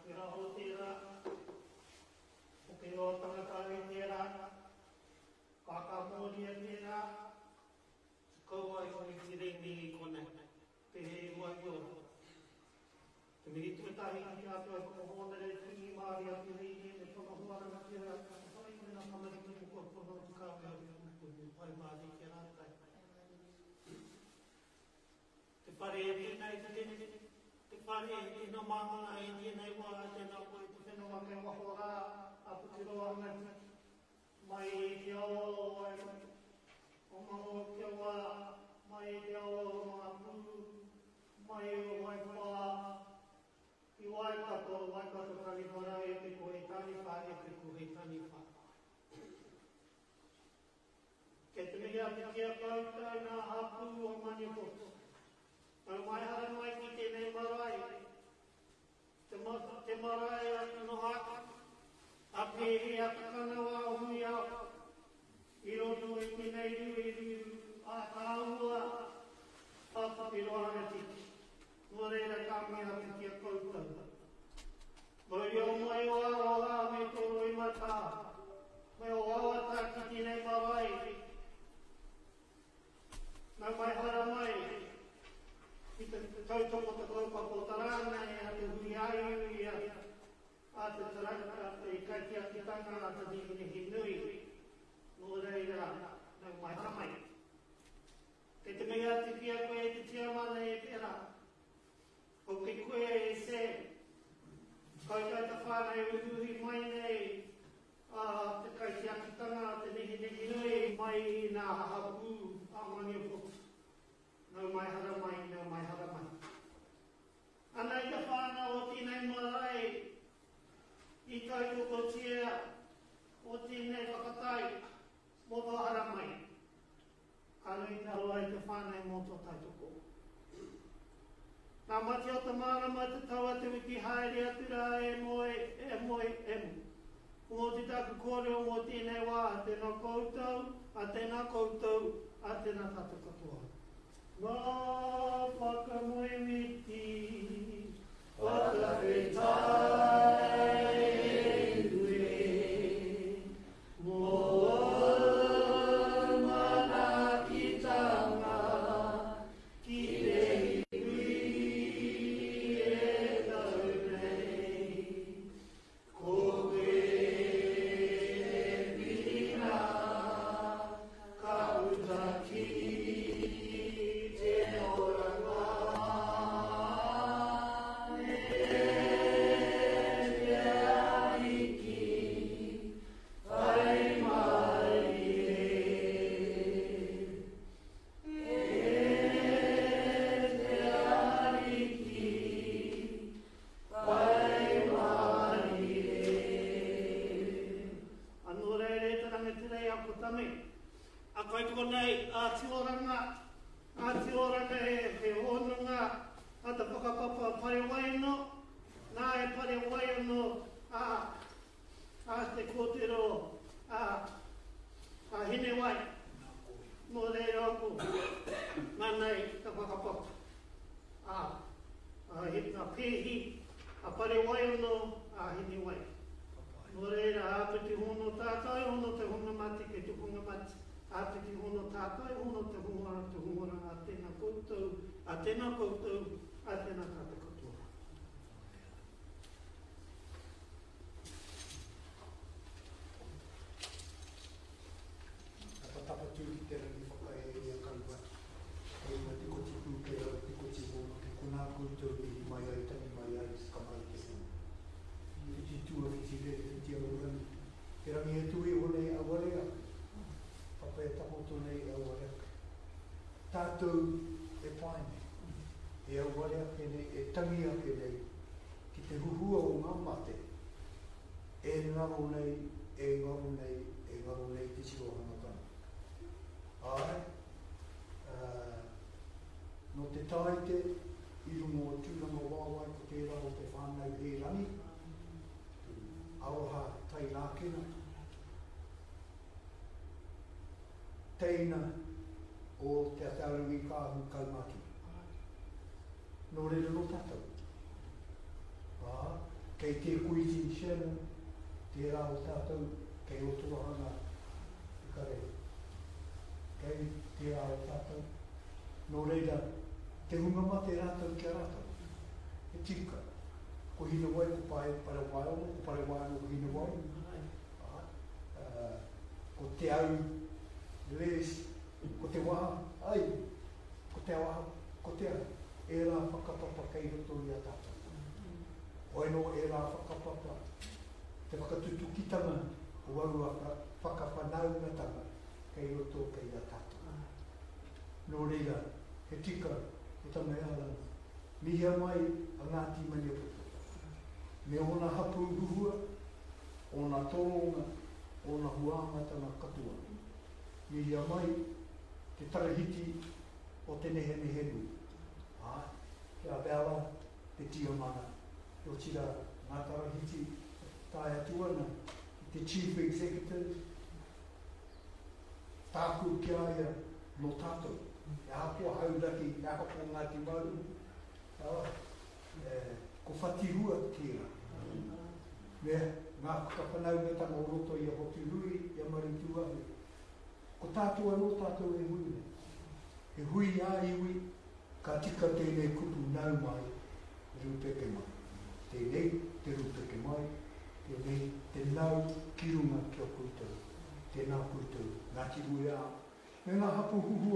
Kira o tērā, o ke o tangatawe tērā, kaka mōria tērā, Kauae o i tireni i kone, te he mai o. Te mihi tuetahi ki atua e koko hōnere tui maari atu hei ne tono huaranga tērā, whai mena kamari ki ko kono tu kāwe au i kupu, whai maari ki rātai. Te whare e tēnei te tēnei, te whare e tēnā mahana e tēnei wā, tēnā koe te whenua me waho rā, a putiro angati, mai e te ao, o maho kia wā, mai e te ao o mga pū, mai e o waipā, i waikato tani marae e te koe tani wha, e te koe tani wha. Kei te mihi ati kia kautau nā hapu o manipotu. Nau mai hara mai ki tēnei marae, te marae atu no haka, a pēhe atu kanawa o hui au, i roto i tēnei ruiru a tāua, a papiro anatiki. Nō reira kāmi atu kia kautau. Mori o mai o awa me toro i mata, me o awata ki tēnei marae. Nau mai hara mai, i te tautongo te kaupako tarana e a te hui ā-Iwi a te taranga i kaiti a ki tanga a te dihinehi nui. Nō reira, nau mai hamai. Kei te mea ati kia koe te tiamana e pera. O ke koe e se, kautai te whānau e uhi mai nei, a te kaiti a ki tanga a te dihinehi nui, mai i nā hapu a mani o poku. Nau mai hara mai, nau mai hara mai. Anai te whānau o tēnei marae, i tautoko tia, o tēnei whakatai, mō tō hara mai. Anai te aroa i te whānau mō tō tautoko. Nā mati o te mārama te taua te wiki haere atu rā e moe, e moe, e mu. Mō te taku kore o mō tēnei wā, a tēnā koutou, a tēnā koutou, a tēnā tata katoa. Ngā whakamoemiti, whakawhetai ue, mō mana ki tanga, ki rehi ui e tau nei, koe e pina, ka utaki. Tātou e paine, e awarea kene, e tangia kene, ki te huhua o ngā mate, e ngaro nei, e ngaro nei, e ngaro nei te siro hangatana. Ai, no te taite, i rungo o tūranga wāwai ko tērā o te whānau e rangi, aroha tai nākena, teina, o te ataurui kāhu kaumaki. Nō reira no tātou. kei te kuiti siana, te rā o tātou, kei o tuahanga i kare. Kei te rā o tātou. Nō reira, te hunga ma te rātou ki a rātou. E tika, ko hina wai, ko pare wai ono, ko pare wai ono, ko hina wai. Ko te au, lees, ko te waha, ai, ko te waha, ko te au. E rā whakapapa kei roto i a tātou. Hoi no e rā whakapapa. Te whakatutukitanga, o aru whakawhanau ngatanga, kei roto kei a tātou. Nō reira, he tika, he tamai alana. Mihia mai a Ngāti Maniapoto. Me ona hapu ruhua, ona toronga, ona huāngatanga katua. Mihia mai te tarahiti o te nehenu. Kia bēla te tiomana. O tira ngā tarahiti tāi atuana te Chief Executive. Tāku ki aia no tātou. E hapua hauraki, e hapua Ngāti Maru. Ko whatirua tira. Mea, ngā whakawhanau me tanga o roto i a Hotirui, i a Marituahi. Ko tātou anō tātou e hui. E hui ā-Iwi, ka tika tēnei kupu nau mai, rūpeke mai. Tēnei te rūpeke mai, tēnei te nau kirunga ki o koutou. Tēnā koutou, Ngāti Rui ā. Me ngā hapu huhu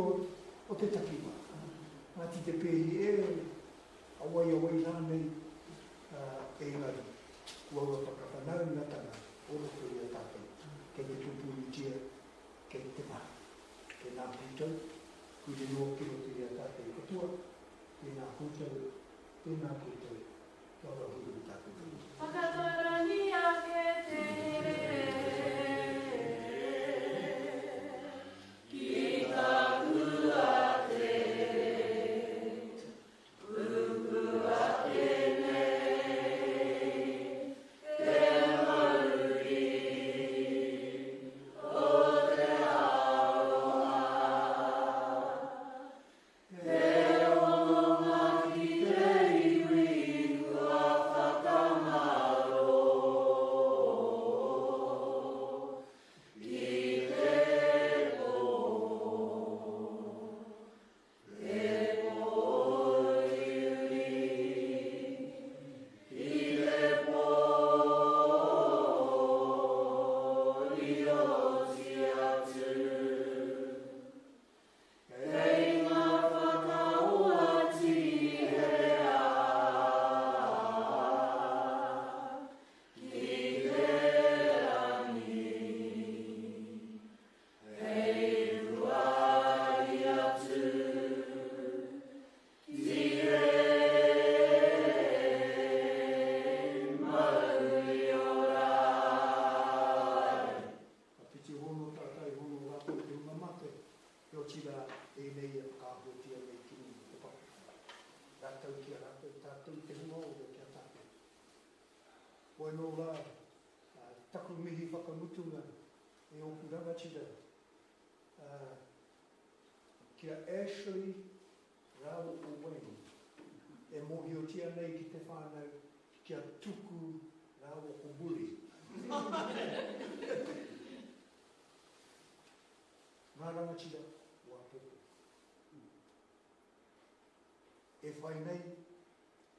o te takiwa. Ngāti te pēhi awai nānei engari. Kua ua whakawhanau ngatanga, o roto i a tātou. Kei te tupu i tia, kei te maha. Tēnā koutou, kui te noa ki roto i a tātou katoa. Tēnā koutou, kia ora huru i tātou. Whakatarani ake te ki tāku a te upu a tēnei te mauri o te aroha te ononga ki te iwi kua whakamaro ki te pō iwi i te pō i oti atu kei ngā whakaoati he a ki te rangi hei ruai atu ki te mauri o rai. Ka piti hono tātai hono rātou te unga mate, e o tira e nei a kāhotia nei kini i te paku. Rātou ki a rātou, tātou te hunga o ki a tātou. Koe nō rā, taku mihi whakamutunga e o kuranga tira. Kia Ashley Rau o Wayne, e mohi o tia nei ki te whānau, kia tuku Rau o Buri. Ngā rangatira, wā pōko. E whai nei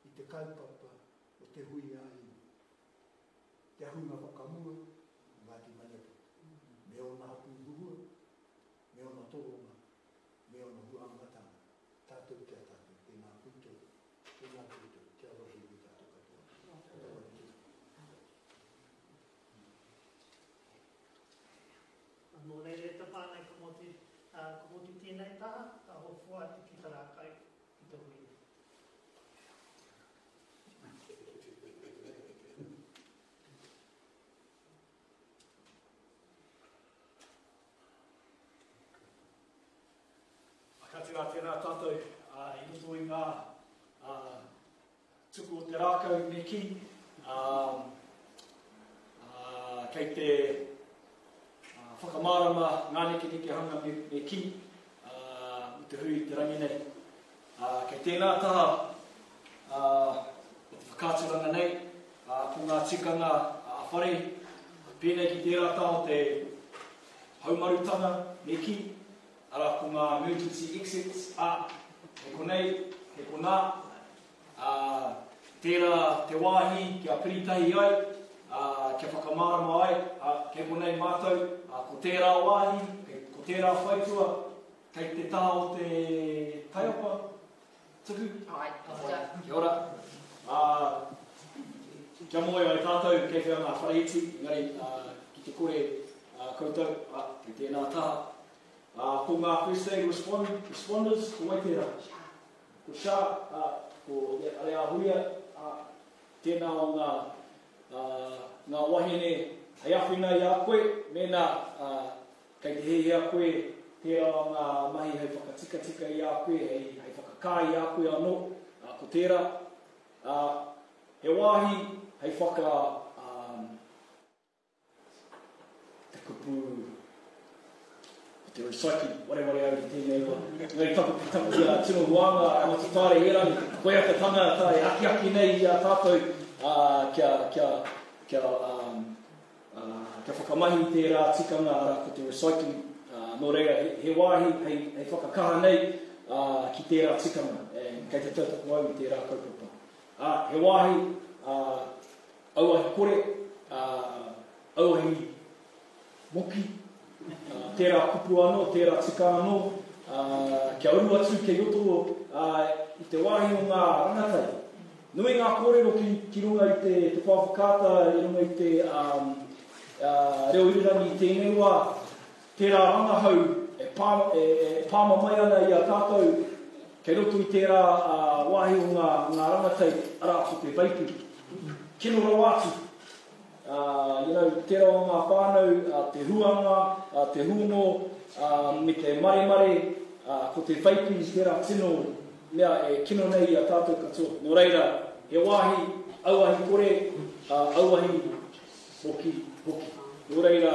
i te kaupapa o te hui ā-Iwi. Te ahunga whakamua, Ngāti Maniapoto. Me ona hapu ruhua, me ona toronga, me ona huangatanga. Tātou kia tātou, tēnā koutou, kia rohi i tātou katoa. Nō reire te whānei ko moti tēnei taha, ka hofua te ki tā rākai i te hui. Whakatua tēnā tātou, i roto i ngā tuku o te rākau me ki, kei te whakamārama ngāneke hanga me ki, i te hui te rangi nei. Kei tēnā taha, o te whakāturanga nei, ko ngā tikanga whare, pēnei ki tērā tau te haumarutanga me ki, ara ko ngā emergency exits, he konei, he kona, tērā te wāhi kia piritahi ai, kia whakamārama ai, he konei mātou, ko tērā wāhi, ko tērā whaitua, kei te tā o te taiapa, tuku? Kia ora. Kia moe ai tātou, kei whia ngā whareiti, ngari ki te kore koutou, ki tēnā taha. Ko ngā first aid responders, ko mai tērā. Ko Sha, ko Area Huia, tēnā o ngā wahine hei awhina i a koe, mena kei te hei a koe, tērā o ngā mahi hei whakatika i a koe, hei whakakā i a koe anō, ko tērā. He wāhi, hei whaka te kupu, te recycling, whatever au ki tēnei wa. Ngari tapu i a tino huanga, a matutare erangi, koe aka tanga tai aki nei i a tātou kia whakamahi tērā tikanga ara ko te recycling. Nō reira, he wāhi, hei whakakaha nei ki tērā tikanga, kei te tautaku au i tērā kaupapa. He wāhi, auahi kore, auahi moki, tērā kupu anō, tērā tika anō, kia uru atu kei roto i te wāhi o ngā rangatai. Nui ngā kōrero ki runga i te whawhakata, i runga i te reo irirangi i tēnei wā, tērā rangahau e pāma mai ana i a tātou, kei roto i tērā wāhi o ngā rangatai, ara ko te veipu. Kino rau atu. Tērā o ngā whānau, te huanga, te huno, me te mare, ko te veipu i tērā tino, mea e kino nei i a tātou katoa. Nō reira, he wāhi, auahi kore, auahi hoki. Nō reira,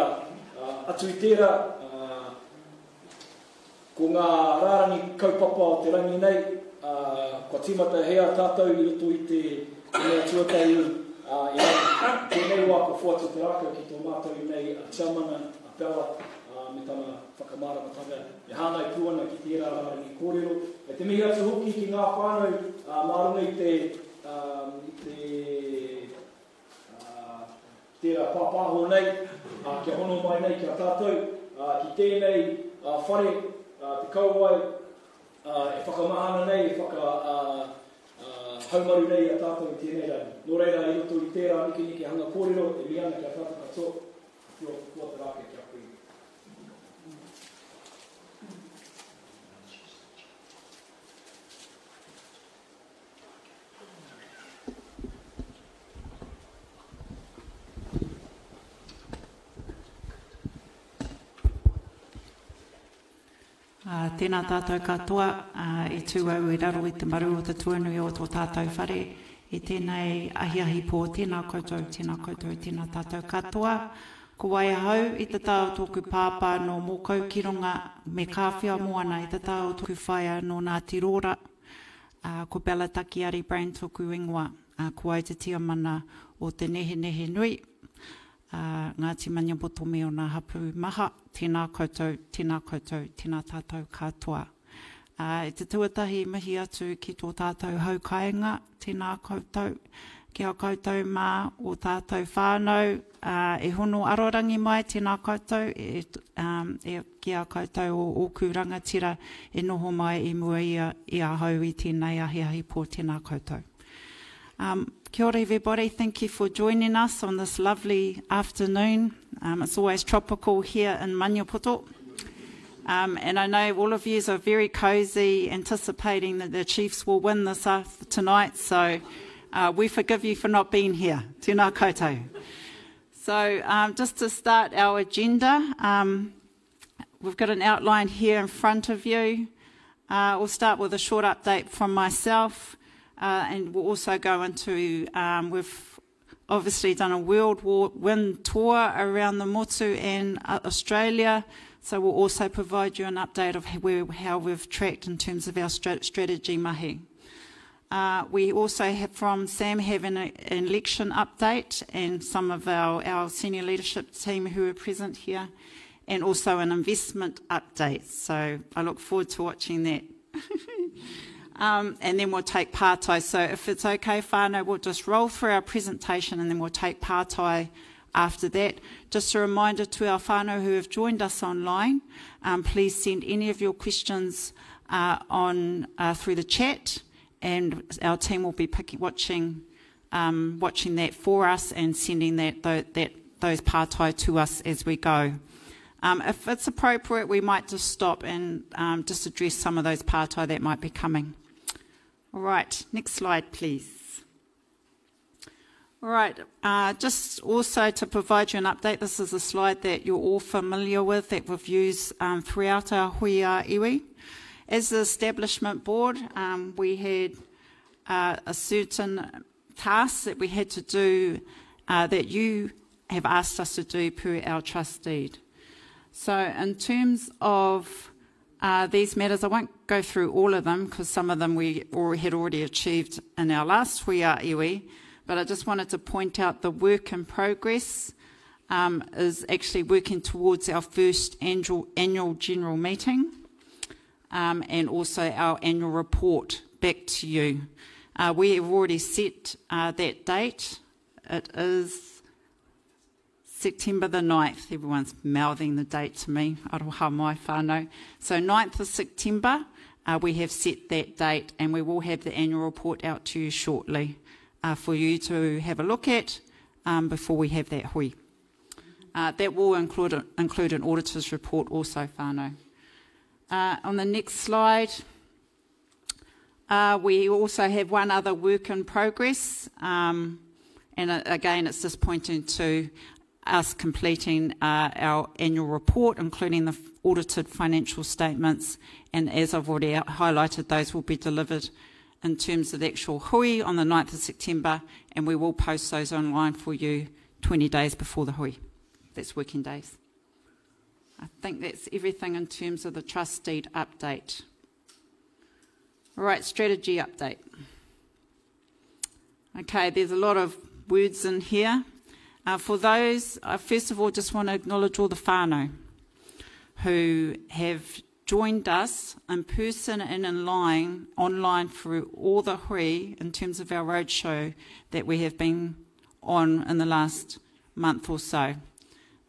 atu i tērā, ko ngā rārangi kaupapa o te rangi nei, kua tīmata hea tātou i roto i te mea tuatau tēnei wā ko whuatu te rākau ki tō mātou i nei a tiamana, a pewa, me tana whakamāramatanga, e hāngai puana ki tērā rārangi kōrero. E te mihi atu hoki ki ngā whānau, mārunga i tērā pāpāho nei, kia hono mai nei kia tātou, ki tēnei whare, te Kauae, e whakamahana nei, e haumaru nei a tātou i tēnei rau. Nō reira i roto i tērā niki hanga kōrero, e miana kia tātou katoa, kua te rāke kia koe. Tēnā tātou katoa, i tū au i raro i te maru o te tuanui o tō tātou whare, i tēnei ahiahi pō, tēnā koutou, tēnā tātou katoa. Ko waia hau, i te tāu tōku pāpā no mōkau ki runga me kāwhia moana, i te tāu tōku whaia no Ngāti Rora, ko Bella Takiari Brain tōku ingoa, ko ai te tiamana o te nehe nui. Ngāti Maņapoto me o nā hapu maha, tēnā koutou, tēnā tātou katoa. I te tuatahi mihi atu ki tō tātou haukainga, tēnā koutou, kia koutou mā o tātou whānau, e hono arorangi mai tēnā koutou, kia koutou o oku rangatira, e noho mai i mua i a hau i tēnei ahiahi pō tēnā koutou. Kia ora everybody, thank you for joining us on this lovely afternoon. It's always tropical here in Maņapoto. And I know all of you are very cosy, anticipating that the Chiefs will win this tonight, so we forgive you for not being here. Tēnā koutou. So just to start our agenda, we've got an outline here in front of you. We'll start with a short update from myself. And we'll also go into, we've obviously done a World War Wind tour around the Motu and Australia, so we'll also provide you an update of how we've tracked in terms of our strategy mahi. We also have from Sam have an election update and some of our senior leadership team who are present here, and also an investment update. So I look forward to watching that. And then we'll take pārtai. So if it's okay, whānau, we'll just roll through our presentation and then we'll take pārtai after that. Just a reminder to our whānau who have joined us online, please send any of your questions through the chat, and our team will be watching that for us and sending those pārtai to us as we go. If it's appropriate, we might just stop and just address some of those pārtai that might be coming. All right, next slide, please. All right, just also to provide you an update, this is a slide that you're all familiar with that we've used throughout our hui ā-Iwi. As the establishment board, we had a certain task that we had to do that you have asked us to do per our trust deed. So in terms of these matters, I won't go through all of them because some of them we had already achieved in our last hui ā-Iwi, but I just wanted to point out the work in progress is actually working towards our first annual general meeting. And also our annual report back to you. We have already set that date. It is September the 9th. Everyone's mouthing the date to me. Aroha mai whānau. So 9th of September, we have set that date, and we will have the annual report out to you shortly for you to have a look at before we have that hui. That will include an auditor's report also, whānau. On the next slide, we also have one other work in progress, and again it's just pointing to us completing our annual report, including the audited financial statements, and as I've already highlighted, those will be delivered in terms of the actual hui on the 9th of September, and we will post those online for you 20 days before the hui. That's working days. I think that's everything in terms of the trust deed update. All right, strategy update. Okay, there's a lot of words in here. For those, first of all, just want to acknowledge all the whānau who have joined us in person and online through all the hui in terms of our roadshow that we have been on in the last month or so.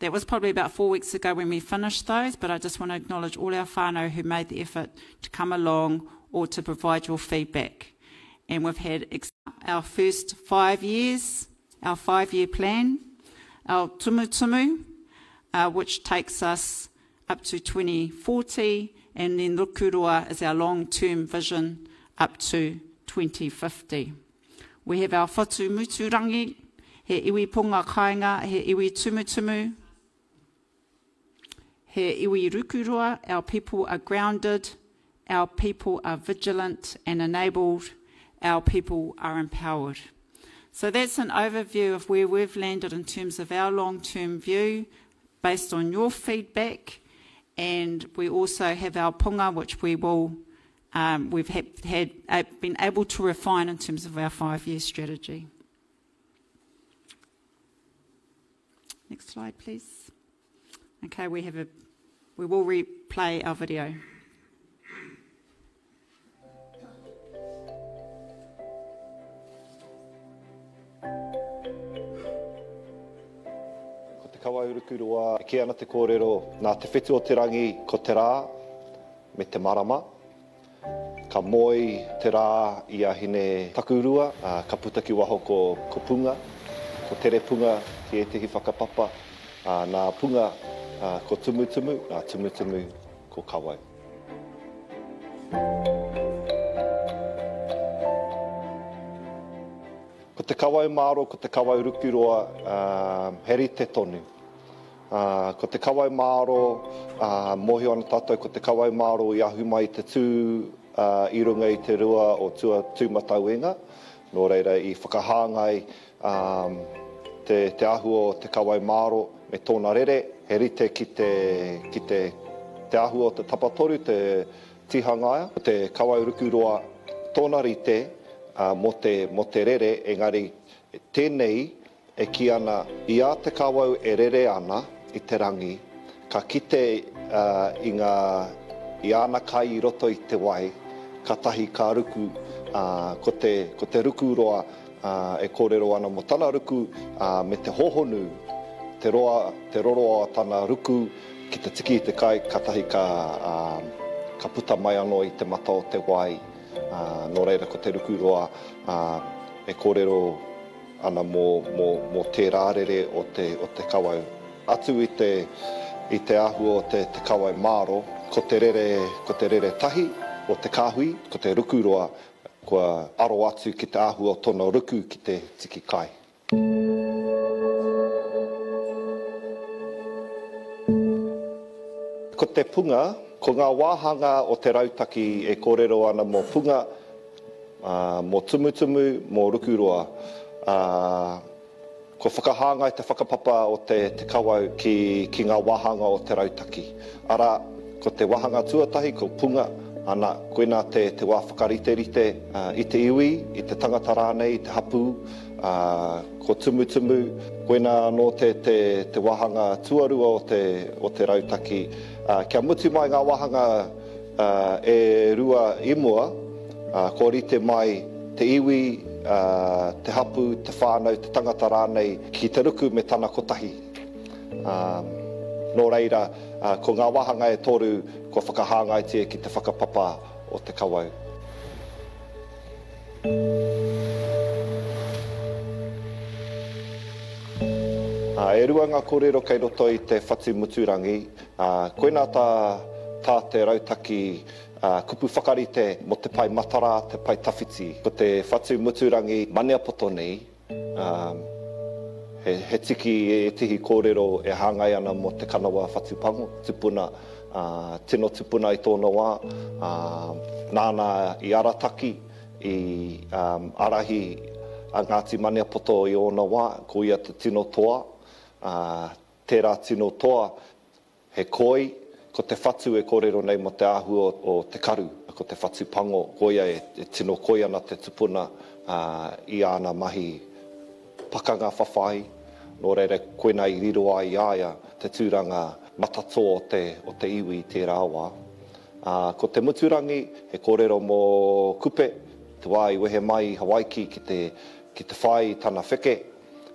That was probably about 4 weeks ago when we finished those, but I just want to acknowledge all our whānau who made the effort to come along or to provide your feedback. And we've had our first 5 years, our 5-year plan, our tumutumu, which takes us up to 2040, and then Rukurua is our long-term vision up to 2050. We have our whatu muturangi, he iwi punga kāinga, he iwi tumutumu, he iwi rukurua, our people are grounded, our people are vigilant and enabled, our people are empowered. So that's an overview of where we've landed in terms of our long-term view based on your feedback, and we also have our punga, which we've been able to refine in terms of our 5-year strategy. Next slide, please. Okay, we will replay our video. Ko te Kauae urukurua, ke ana te kōrero, nā te whetū o te rangi ko te rā, me te marama. Ka moi te rā i ahine takurua, ka puta ki waho ko punga, ko tere punga ki e tehi whakapapa, nā punga ko tumutumu, nā tumutumu ko Kauae. Ko te Kauae māro, ko te Kauae urukurua, heri te tonu. Ko te Kauae māro, mohi ana tātou, ko te Kauae māro i ahu mai te tū i runga i te rua o tūmatauenga. Nō reira i whakahāngai te ahu o te Kauae māro me tōna rere, he rite ki te ahu o te tapatoru, te tihangaia. Ko te Kauae urukurua, tōna rite mo te rere, engari tēnei e ki ana i a te kāwau e rere ana i te rangi, ka kite i ana kai i roto i te wai, ka tahi ka ruku, ko te ruku roa e kōrero ana mo tana ruku me te hohonu, te roro a tana ruku ki te tiki i te kai, ka tahi ka puta mai anō i te mata o te wai. Nō reira ko te ruku roa e kōrero ana mo te rārere o te kawau. Atu i te ahu o te Kauae māro, ko te rere tahi o te kāhui, ko te ruku roa, kua aro atu ki te ahu o tōna ruku ki te tiki kai. Ko te punga, ko ngā wāhanga o te rautaki e kōrero ana mō punga, mō tumutumu, mō ruku roa. Ko whakahanga i te whakapapa o te kawau ki ngā wāhanga o te rautaki. Ara, ko te wāhanga tuatahi, ko punga, ana koina te wā whakarite-rite i te iwi, i te tangata rānei, i te hapu, ko tumutumu, koina no te wāhanga tuarua o te rautaki. Kia mutu mai ngā wāhanga e rua i mua, ko rite mai te iwi, te hapu, te whānau, te tangata rānei, ki te ruku me tana kotahi. Nō reira, ko ngā wāhanga e toru, ko whakahāngaitia ki te whakapapa o te kawau. E rua ngā kōrero kei roto i te whatu muturangi, koina tā te rautaki kupu whakarite mo te pai matara, te pai tawhiti. Ko te whatu muturangi maniapoto nei, he tiki e tihi kōrero e hāngai ana mo te kanawa whatu pango, tupuna, tino tupuna i tōna wā, nāna i arataki, i arahi a Ngāti Maniapoto i ōna wā, ko ia te tino toa, tērā tino toa, he koi, ko te whatu e kōrero nei mo te ahu o te karu, ko te whatu pango, ko ia e tino koi ana te tupuna i ana mahi pakanga whawhai, nō reire koina i riro ai aia te tūranga matato o te iwi i tērā wā. Ko te muturangi, he kōrero mō kupe, te wā i wehe mai i Hawaiki ki te whai tana wheke.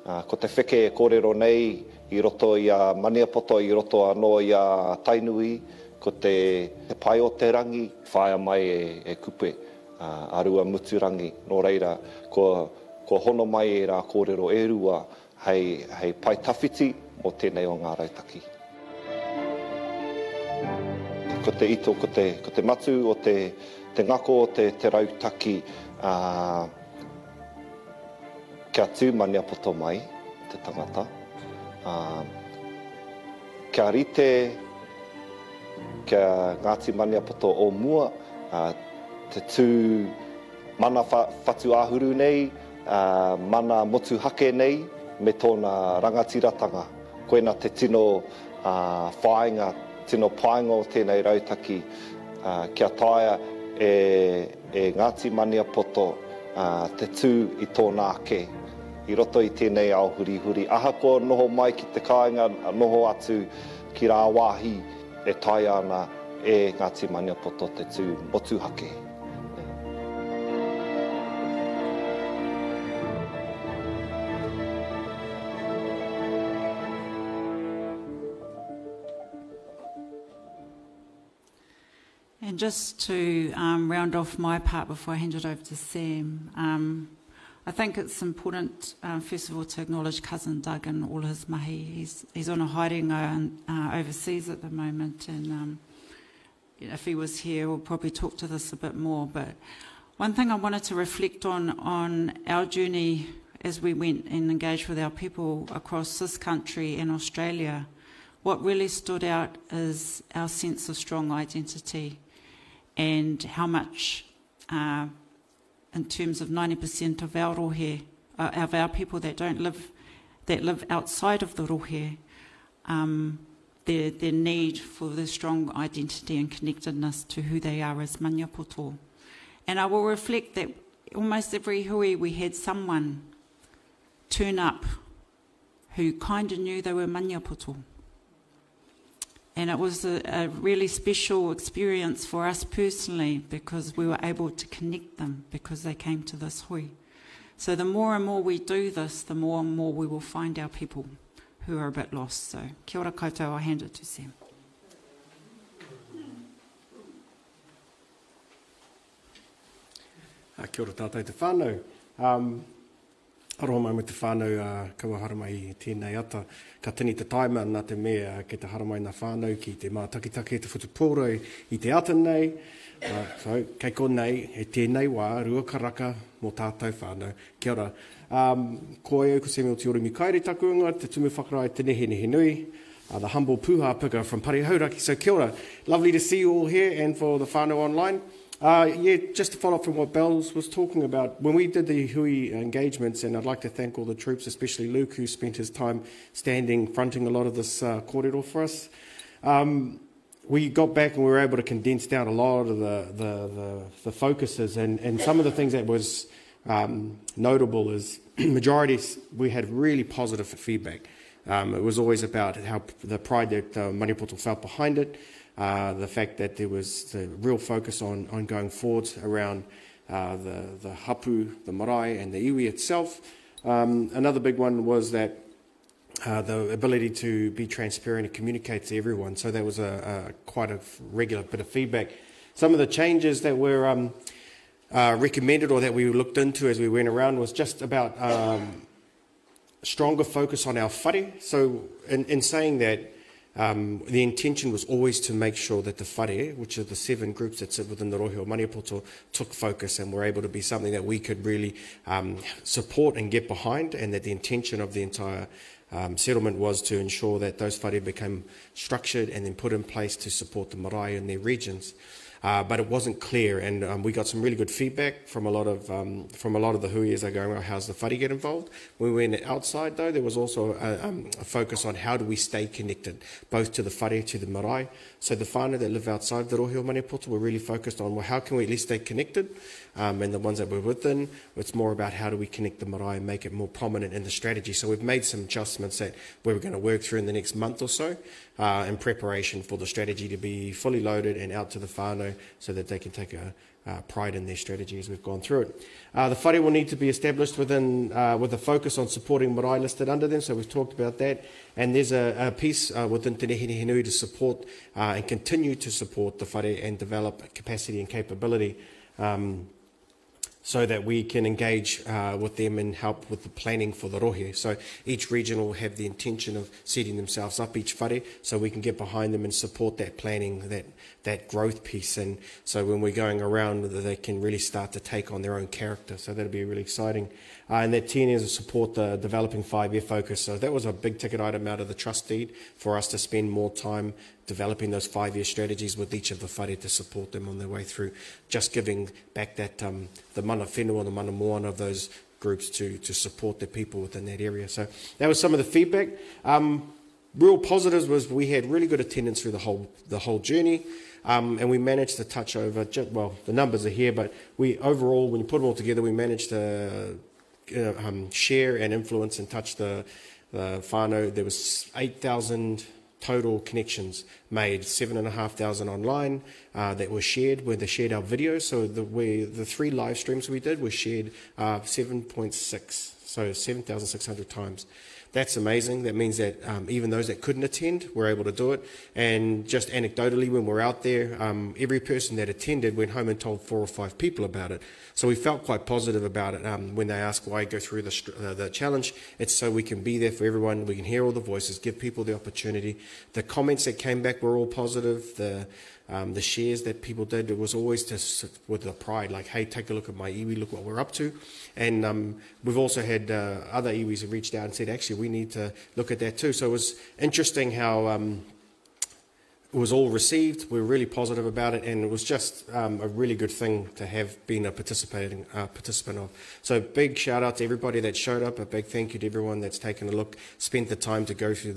Ko te wheke e kōrero nei i roto i a Maniapoto, i roto anō i a Tainui, ko te pai o te rangi, whaia mai e kupe, arua muturangi. Nō reira, ko hono mai e rā kōrero e rua, hei pai tawhiti o tēnei o ngā rautaki. Ko te ito, ko te matu o te ngako o te rautaki, kia tū Maniapoto mai, te tangata. Kia rite, kia Ngāti Maniapoto o mua, te tū mana whatu ahuru nei, mana motu hake nei, me tōna rangatiratanga. Koina te tino whainga, tino painga o tēnei rautaki, kia taia e Ngāti Maniapoto, te tū i tōna ake. I roto i tēnei ao huri. Ahako noho mai ki te kāinga, noho atu ki rā wāhi e tai ana e Ngāti Maniapoto te tū motu hake. And just to round off my part before I hand it over to Sam, I think it's important, first of all, to acknowledge cousin Doug and all his mahi. He's on a haerenga overseas at the moment, and if he was here, we'll probably talk to this a bit more. But one thing I wanted to reflect on our journey as we went and engaged with our people across this country and Australia, what really stood out is our sense of strong identity and how much, in terms of 90% of our rohe, of our people that live outside of the rohe, their need for the strong identity and connectedness to who they are as Maniapoto. And I will reflect that almost every hui we had someone turn up who kind of knew they were maniapoto. And it was a really special experience for us personally because we were able to connect them because they came to this hui. So the more and more we do this, the more and more we will find our people who are a bit lost. So kia ora koutou, I'll hand it to Sam. Kia ora tātou te whānau. Aroha mai me te whānau kaua haramai i tēnei ata. Ka tini te taima nā te mea ke te haramai nā whānau ki te mātakitaki te whutupōro i te ata nei. So, kei konei, e tēnei wā, rua karaka mō tātou whānau. Kia ora. Ko e ko Samuel Te Orimi Kaere takuanga, te tumu whakarai te nehe nui. The humble puha pika from Parihauraki. So kia ora. Lovely to see you all here and for the whānau online. Just to follow up from what Bells was talking about, when we did the hui engagements, and I'd like to thank all the troops, especially Luke, who spent his time standing, fronting a lot of this kōrero for us, we got back and we were able to condense down a lot of the focuses, and some of the things that was notable is majority, we had really positive feedback. It was always about how the pride that Maniapoto felt behind it, the fact that there was the real focus on going forwards around the hapu, the marae and the iwi itself. Another big one was that the ability to be transparent and communicate to everyone. So that was quite a regular bit of feedback. Some of the changes that were recommended or that we looked into as we went around was just about stronger focus on our whare. So in saying that, the intention was always to make sure that the whare, which are the 7 groups that sit within the Rohe o Maniapoto, took focus and were able to be something that we could really support and get behind, and that the intention of the entire settlement was to ensure that those whare became structured and then put in place to support the marae in their regions. But it wasn't clear, and we got some really good feedback from a lot of the hui as they go, well, how's the whare get involved? When we went outside, though, there was also a focus on how do we stay connected, both to the whare, to the marae. So the whānau that live outside the Rohe o Maniapoto were really focused on, well, how can we at least stay connected? And the ones that were within, it's more about how do we connect the marae and make it more prominent in the strategy. So we've made some adjustments that we're going to work through in the next month or so in preparation for the strategy to be fully loaded and out to the whānau so that they can take a pride in their strategy as we've gone through it. The whare will need to be established within, with a focus on supporting marae listed under them, so we've talked about that. And there's a piece within Te Nehe Nui to support and continue to support the whare and develop capacity and capability so that we can engage with them and help with the planning for the rohe. So each region will have the intention of setting themselves up, each whare, so we can get behind them and support that planning, that growth piece. And so when we're going around, they can really start to take on their own character. So that'll be really exciting. And that 10 years will support the developing 5-year focus. So that was a big ticket item out of the trust deed for us to spend more time developing those 5-year strategies with each of the whare to support them on their way through, just giving back that the mana whenua, the mana moana of those groups to support the people within that area. So that was some of the feedback. Real positives was we had really good attendance through the whole journey, and we managed to touch over, well, the numbers are here, but we overall, when you put them all together, we managed to share and influence and touch the whānau. There was 8,000 total connections made, 7,500 online that were shared, where they shared our videos. So the 3 live streams we did were shared 7.6, so 7,600 times. That's amazing. That means that even those that couldn't attend were able to do it. And just anecdotally, when we're out there, every person that attended went home and told 4 or 5 people about it. So we felt quite positive about it. When they ask why I go through the challenge, it's so we can be there for everyone. We can hear all the voices, give people the opportunity. The comments that came back were all positive. The shares that people did, it was always with the pride, like, hey, take a look at my iwi, look what we're up to. And we've also had other iwis who reached out and said, actually, we need to look at that too. So it was interesting how it was all received. We were really positive about it, and it was just a really good thing to have been a participant of. So big shout out to everybody that showed up, a big thank you to everyone that's taken a look, spent the time to go through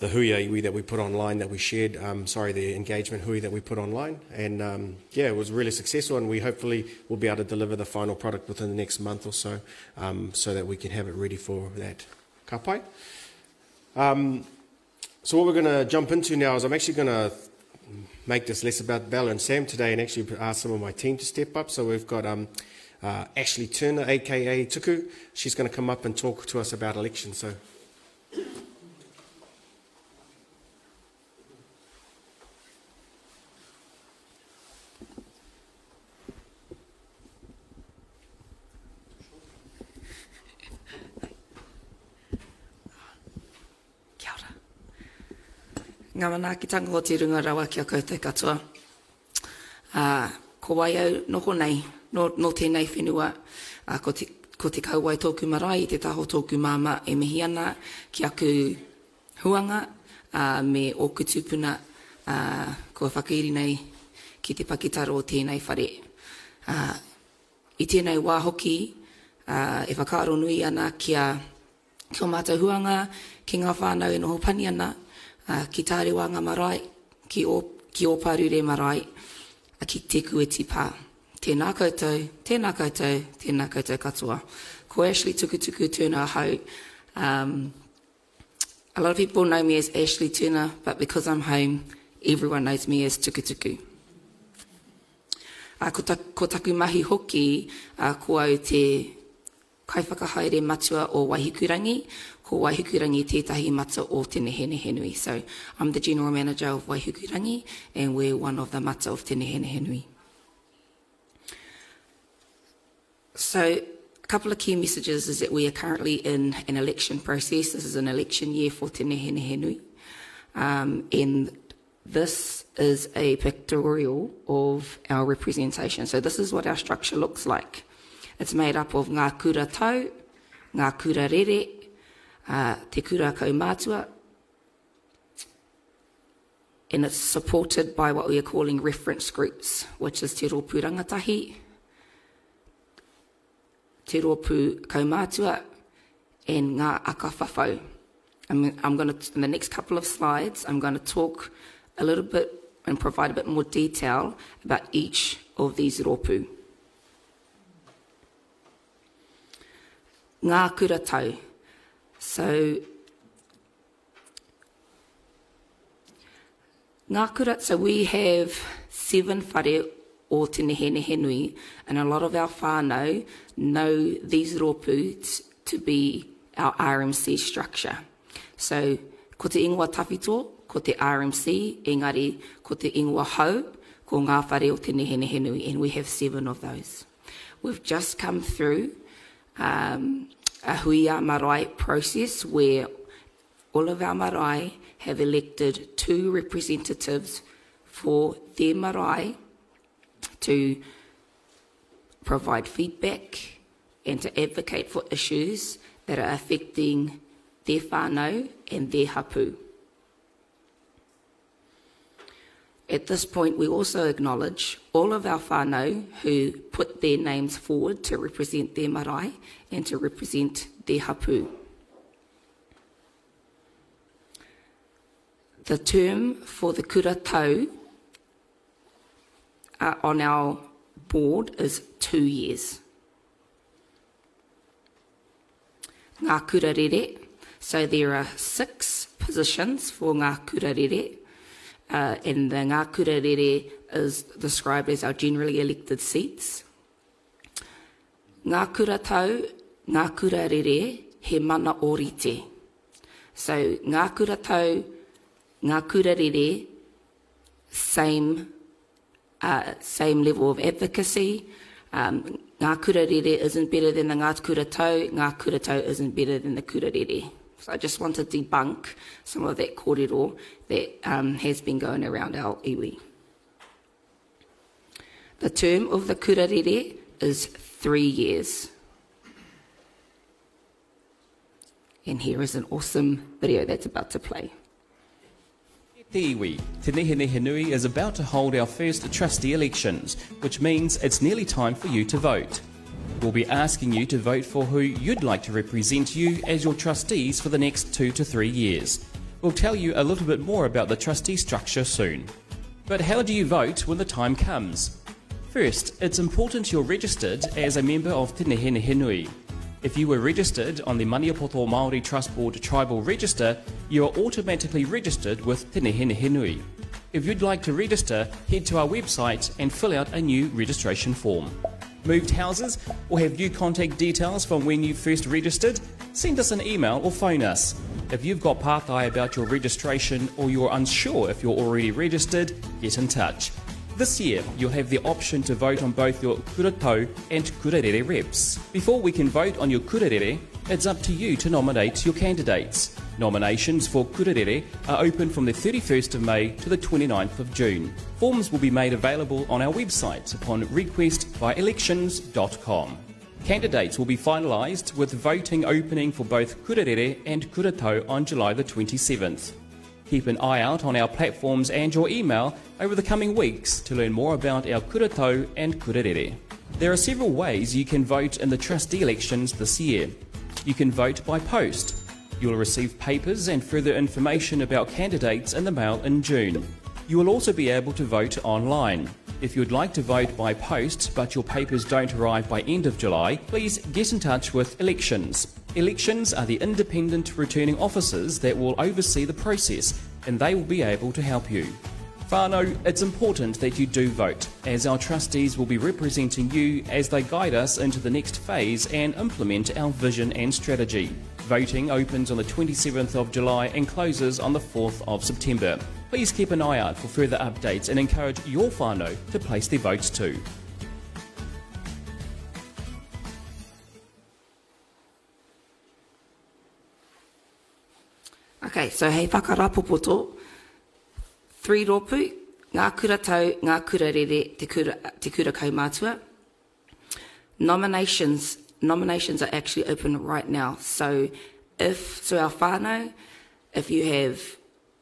ā-Iwi that we put online, that we shared, the engagement hui that we put online. And yeah, it was really successful, and we hopefully will be able to deliver the final product within the next month or so, so that we can have it ready for that kapai. So what we're going to jump into now is I'm actually going to make this less about Bella and Sam today and actually ask some of my team to step up. So we've got Ashley Turner, aka Tuku. She's going to come up and talk to us about elections. So. Ngā manaakitanga o te runga rawa kia koutou katoa. Ko wai au noho nei, no tēnei whenua, ko te Kauae tōku marae, i te taho tōku māma e mihi ana ki aku huanga, me o kutupuna, ko whakairi nei ki te pakitaro o tēnei whare. I tēnei wā hoki, e whakaaro nui ana ki o mātou huanga, ki ngā whānau e noho pani ana, ki tāre wanga marae, ki o parure marae, ki te kueti pā. Tēnā koutou, tēnā koutou, tēnā koutou katoa. Ko Ashley Tukutuku Turner hau. A lot of people know me as Ashley Turner, but because I'm home, everyone knows me as Tukutuku. Ko taku mahi hoki, ko au te kaiwhakahaere matua o Waihikurangi, ko Waihikurangi tētahi mata o Te Nehenui. So I'm the General Manager of Waihikurangi, and we're one of the mata of Te Nehenui. So a couple of key messages is that we are currently in an election process. This is an election year for Te Nehenui. And this is a pictorial of our representation. So this is what our structure looks like. It's made up of ngā kura tau, ngā kura rere, te kura kaumātua, and it's supported by what we are calling reference groups, which is te rōpū rangatahi, te rōpū kaumātua, and ngā aka whawhau. I'm going to, in the next couple of slides, I'm going to talk a little bit and provide a bit more detail about each of these rōpū. Ngā kura tau. So, ngā kura, so we have 7 whare o Te Nehenui, and a lot of our whānau know these rōpū to be our RMC structure. So, ko te ingoa tawhito, ko te RMC, engari, ko te ingoa hau, ko ngā whare o Te Nehenui, and we have 7 of those. We've just come through a huia marae process where all of our marae have elected 2 representatives for their marae to provide feedback and to advocate for issues that are affecting their whānau and their hapu. At this point, we also acknowledge all of our whānau who put their names forward to represent their marae and to represent their hapu. The term for the kura tau on our board is 2 years. Ngā kura rere, so there are 6 positions for ngā kura rere. And the ngā kura rere is described as our generally elected seats. Ngā kura tau, ngā kura rere, he mana orite. So ngā kura tau, ngā kura rere, same level of advocacy. Ngā kura rere isn't better than the ngā kura tau isn't better than the kura rere. So I just want to debunk some of that kōrero that has been going around our iwi. The term of the kura rere is 3 years. And here is an awesome video that's about to play. Te iwi, Te Nehenui is about to hold our first trustee elections, which means it's nearly time for you to vote. We'll be asking you to vote for who you'd like to represent you as your trustees for the next 2 to 3 years. We'll tell you a little bit more about the trustee structure soon. But how do you vote when the time comes? First, it's important you're registered as a member of Te Nehenehenui. If you were registered on the Maniapoto Māori Trust Board Tribal Register, you are automatically registered with Te Nehenehenui. If you'd like to register, head to our website and fill out a new registration form. Moved houses or have new contact details from when you first registered? Send us an email or phone us. If you've got pātai about your registration or you're unsure if you're already registered, get in touch. This year, you'll have the option to vote on both your kura tau and kura rere reps. Before we can vote on your kura rere, it's up to you to nominate your candidates. Nominations for kura rere are open from the 31st of May to the 29th of June. Forms will be made available on our website upon request via elections.com. Candidates will be finalised with voting opening for both kura rere and kura tau on July the 27th. Keep an eye out on our platforms and your email over the coming weeks to learn more about our kura tau and kura rere. There are several ways you can vote in the trustee elections this year. You can vote by post. You will receive papers and further information about candidates in the mail in June. You will also be able to vote online. If you would like to vote by post but your papers don't arrive by end of July, please get in touch with Elections. Elections are the independent returning officers that will oversee the process, and they will be able to help you. Whānau, it's important that you do vote, as our trustees will be representing you as they guide us into the next phase and implement our vision and strategy. Voting opens on the 27th of July and closes on the 4th of September. Please keep an eye out for further updates and encourage your whānau to place their votes too. Okay, so hei whakarapopoto, 3 rōpū, ngā kura tau, ngā kura rere, te kura kaumātua. Nominations are actually open right now. So our whānau, if you have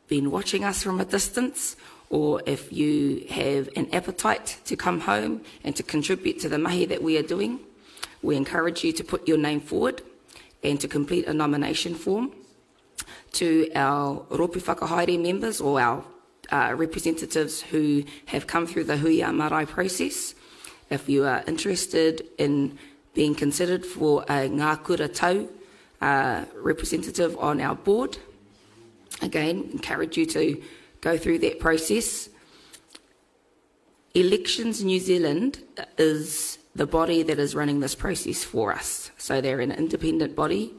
been watching us from a distance, or if you have an appetite to come home and to contribute to the mahi that we are doing, we encourage you to put your name forward and to complete a nomination form. To our rōpū whakahaere members or our representatives who have come through the Hui Marae process, if you are interested in being considered for a ngā kura tau representative on our board, again, encourage you to go through that process. Elections New Zealand is the body that is running this process for us. So they're an independent body.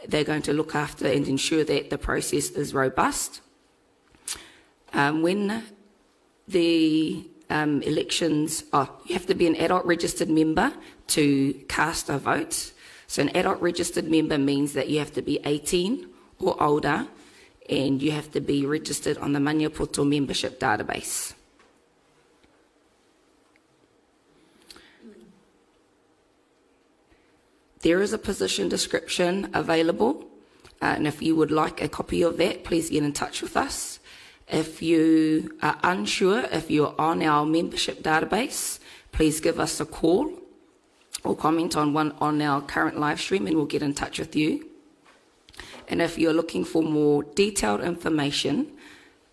They're going to look after and ensure that the process is robust. When the elections, you have to be an adult registered member to cast a vote. So an adult registered member means that you have to be 18 or older and you have to be registered on the Maniapoto membership database. There is a position description available, and if you would like a copy of that, please get in touch with us. If you are unsure if you're on our membership database, please give us a call or comment on our current live stream and we'll get in touch with you. And if you're looking for more detailed information,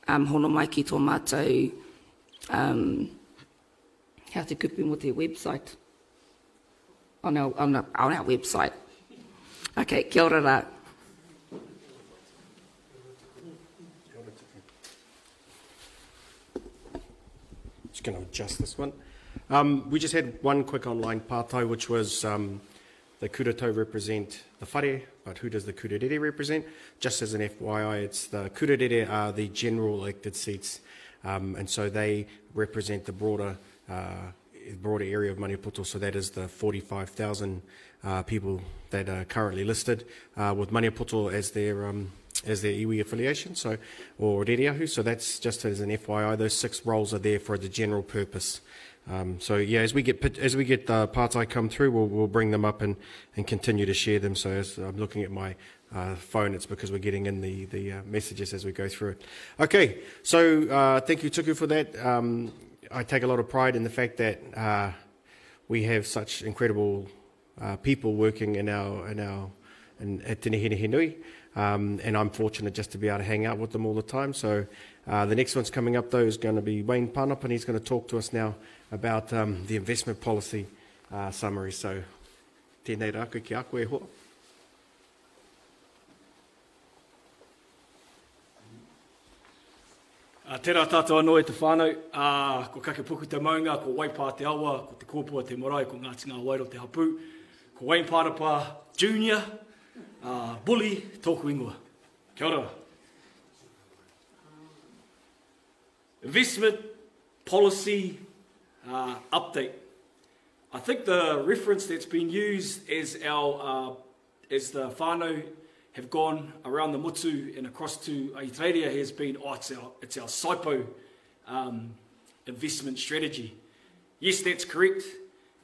hono mai ki tō mātou, how te kupu mo te website. On our website. Okay, kia ora rā. Just going to adjust this one. We just had one quick online pātai, which was the kura tau represent the whare, but who does the kura rere represent? Just as an FYI, it's the kura rere are the general elected seats, and so they represent the broader area of Maniapoto, so that is the 45,000 people that are currently listed with Maniapoto as their iwi affiliation, so or reriahu. So that's just as an FYI. Those 6 roles are there for the general purpose. So yeah, as we get the pātai come through, we'll bring them up and continue to share them. So as I'm looking at my phone, it's because we're getting in the messages as we go through it. Okay, so thank you Tuku for that. I take a lot of pride in the fact that we have such incredible people working in our at Te Nehe Nui. And I'm fortunate just to be able to hang out with them all the time. So the next one's coming up, though, is going to be Wayne Panup, and he's going to talk to us now about the investment policy summary. So, tēnei rā koe ki a koe hoa. Tērā tātou anō e te whānau, ko kake puku te maunga, ko Waipā te awa, ko te kōpua te Marae, ko Ngāti Ngā Wairo te hapu, ko Wayne Pārapa Junior, Bully, tōku ingoa. Kia ora. Investment policy update. I think the reference that's been used as the whānau have gone around the mutu and across to Aotearoa has been, it's our SIPO investment strategy. Yes, that's correct,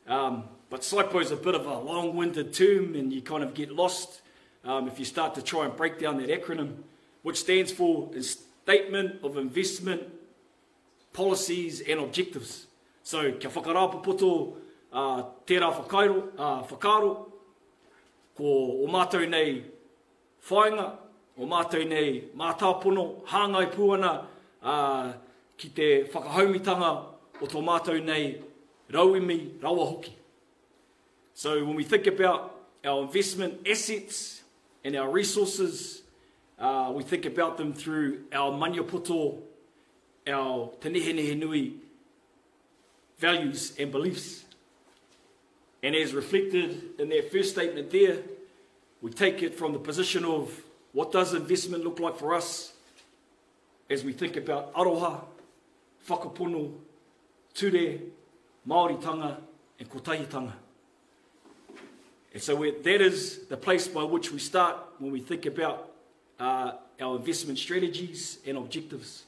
but SIPO is a bit of a long-winded term and you kind of get lost if you start to try and break down that acronym, which stands for Statement of Investment Policies and Objectives. So, kia whakarāpapoto tērā whakaaro, ko o mātou nei whainga, o mātou nei mātāpono, hāngai puana ki te whakahaumitanga o tō mātou nei rauimi, rawa hoki. So when we think about our investment assets and our resources, we think about them through our maniapoto, our te nehe nui values and beliefs. And as reflected in that first statement there, we take it from the position of what does investment look like for us as we think about aroha, whakapono, ture, Māoritanga and kotahitanga. And so that is the place by which we start when we think about our investment strategies and objectives.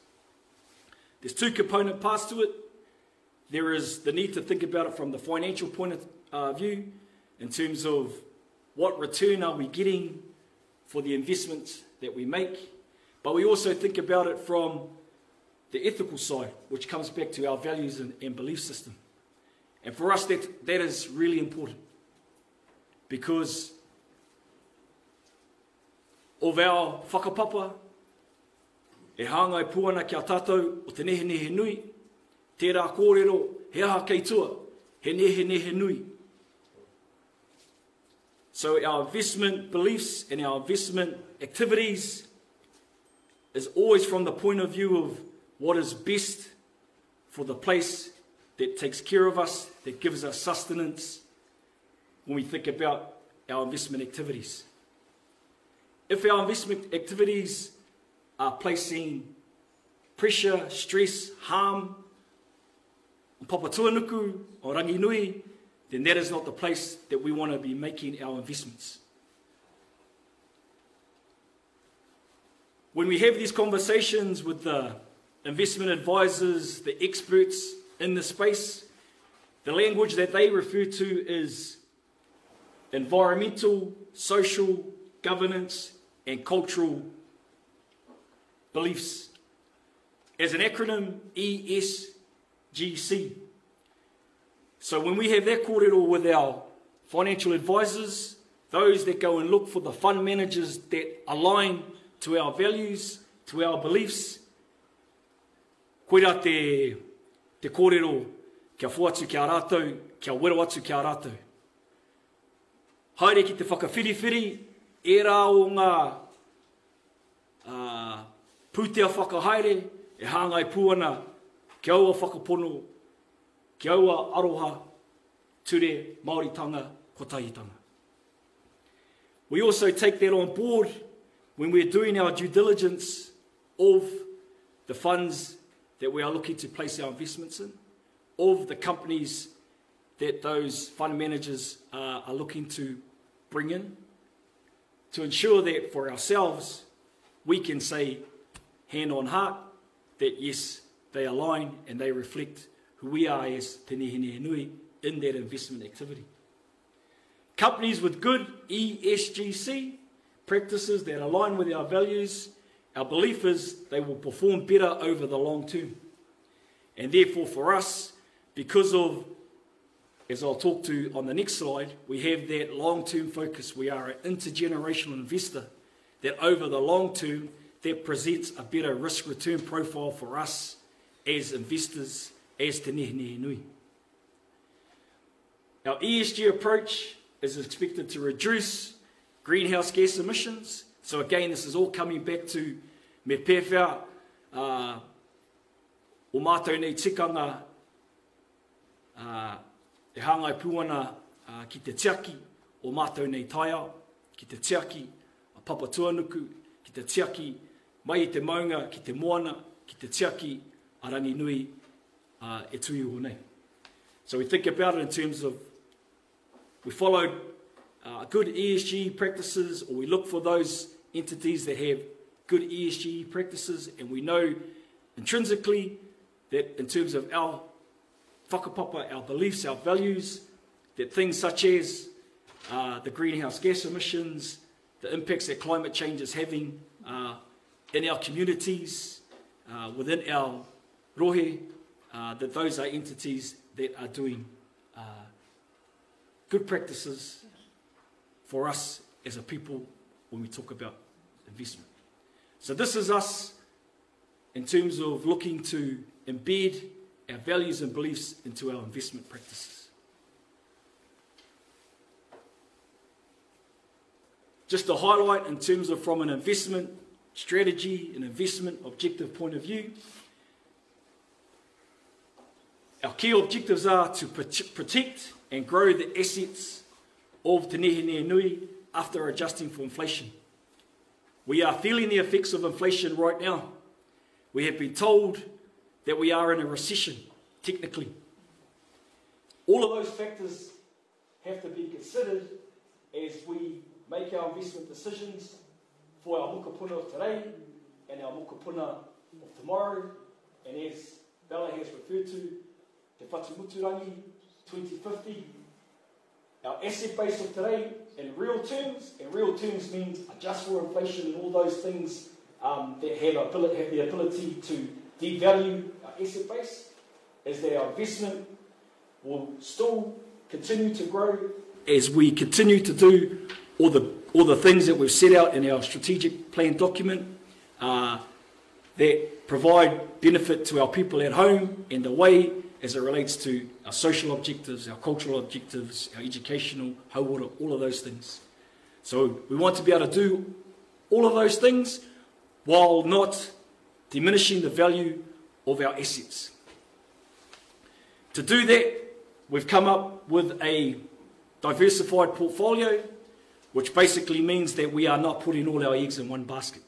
There's two component parts to it. There is the need to think about it from the financial point of view in terms of what return are we getting for the investments that we make? But we also think about it from the ethical side, which comes back to our values and belief system. And for us, that is really important. Because of our whakapapa, e hāngai puana ki a tātou o te nehe nui, tērā kōrero, he aha keitua, he nehe nui. So our investment beliefs and our investment activities is always from the point of view of what is best for the place that takes care of us, that gives us sustenance when we think about our investment activities. If our investment activities are placing pressure, stress, harm on Papatuanuku or Ranginui, then that is not the place that we want to be making our investments. When we have these conversations with the investment advisors, the experts in the space, the language that they refer to is environmental, social, governance, and cultural beliefs. As an acronym, ESGC. So when we have that kōrero with our financial advisors, those that go and look for the fund managers that align to our values, to our beliefs, koira te kōrero kia whuatu ki a rātou, kia wero atu ki a rātou. Haere ki te whakawhiriwhiri, e rā o ngā pūtea whakahaere, e hāngai puana, ki aua whakapono, ki aua aroha, ture, Māoritanga, kotahitanga. We also take that on board when we're doing our due diligence of the funds that we are looking to place our investments in, of the companies that those fund managers are looking to bring in, to ensure that for ourselves, we can say, hand on heart, that yes, they align and they reflect who we are as Te Nehe Nui in that investment activity. Companies with good ESGC practices that align with our values, our belief is they will perform better over the long term. And therefore for us, because of as I'll talk to on the next slide, we have that long-term focus. We are an intergenerational investor that over the long term, that presents a better risk-return profile for us as investors, as Te Nehe Nui. Our ESG approach is expected to reduce greenhouse gas emissions. So again, this is all coming back to me pewhia o mātou nei tikanga e hangai puana ki te tiaki o mātou nei taiao, ki te tiaki a Papa Tuanuku, ki te tiaki mai i te maunga, ki te moana, ki te tiaki a rangi nui e tui ho nei. So we think about it in terms of we followed good ESG practices, or we look for those entities that have good ESG practices, and we know intrinsically that in terms of our whakapapa, our beliefs, our values, that things such as the greenhouse gas emissions, the impacts that climate change is having in our communities, within our rohe, that those are entities that are doing good practices for us as a people when we talk about investment. So this is us in terms of looking to embed our values and beliefs into our investment practices. Just to highlight in terms of from an investment strategy, an investment objective point of view, our key objectives are to protect and grow the assets of Te Nehe Nui after adjusting for inflation. We are feeling the effects of inflation right now. We have been told that we are in a recession, technically. All of those factors have to be considered as we make our investment decisions for our mokopuna of today and our mokopuna of tomorrow. And as Bella has referred to, Te Whatumuturangi 2050, our asset base of today in real terms, and real terms means adjust for inflation and all those things that have the ability to devalue our asset base, is that our investment will still continue to grow as we continue to do all the things that we've set out in our strategic plan document that provide benefit to our people at home and away as it relates to our social objectives, our cultural objectives, our educational, hauora, all of those things. So we want to be able to do all of those things while not diminishing the value of our assets. To do that, we've come up with a diversified portfolio, which basically means that we are not putting all our eggs in one basket.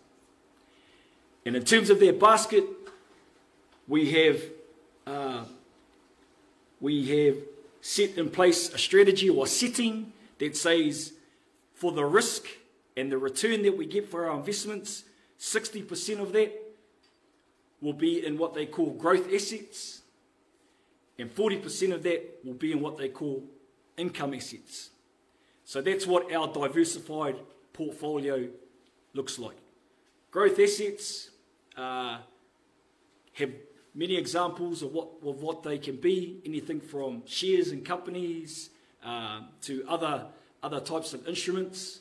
And in terms of that basket, we have set in place a strategy or a setting that says for the risk and the return that we get for our investments, 60% of that will be in what they call growth assets, and 40% of that will be in what they call income assets. So that's what our diversified portfolio looks like. Growth assets have many examples of what they can be, anything from shares in companies to other types of instruments.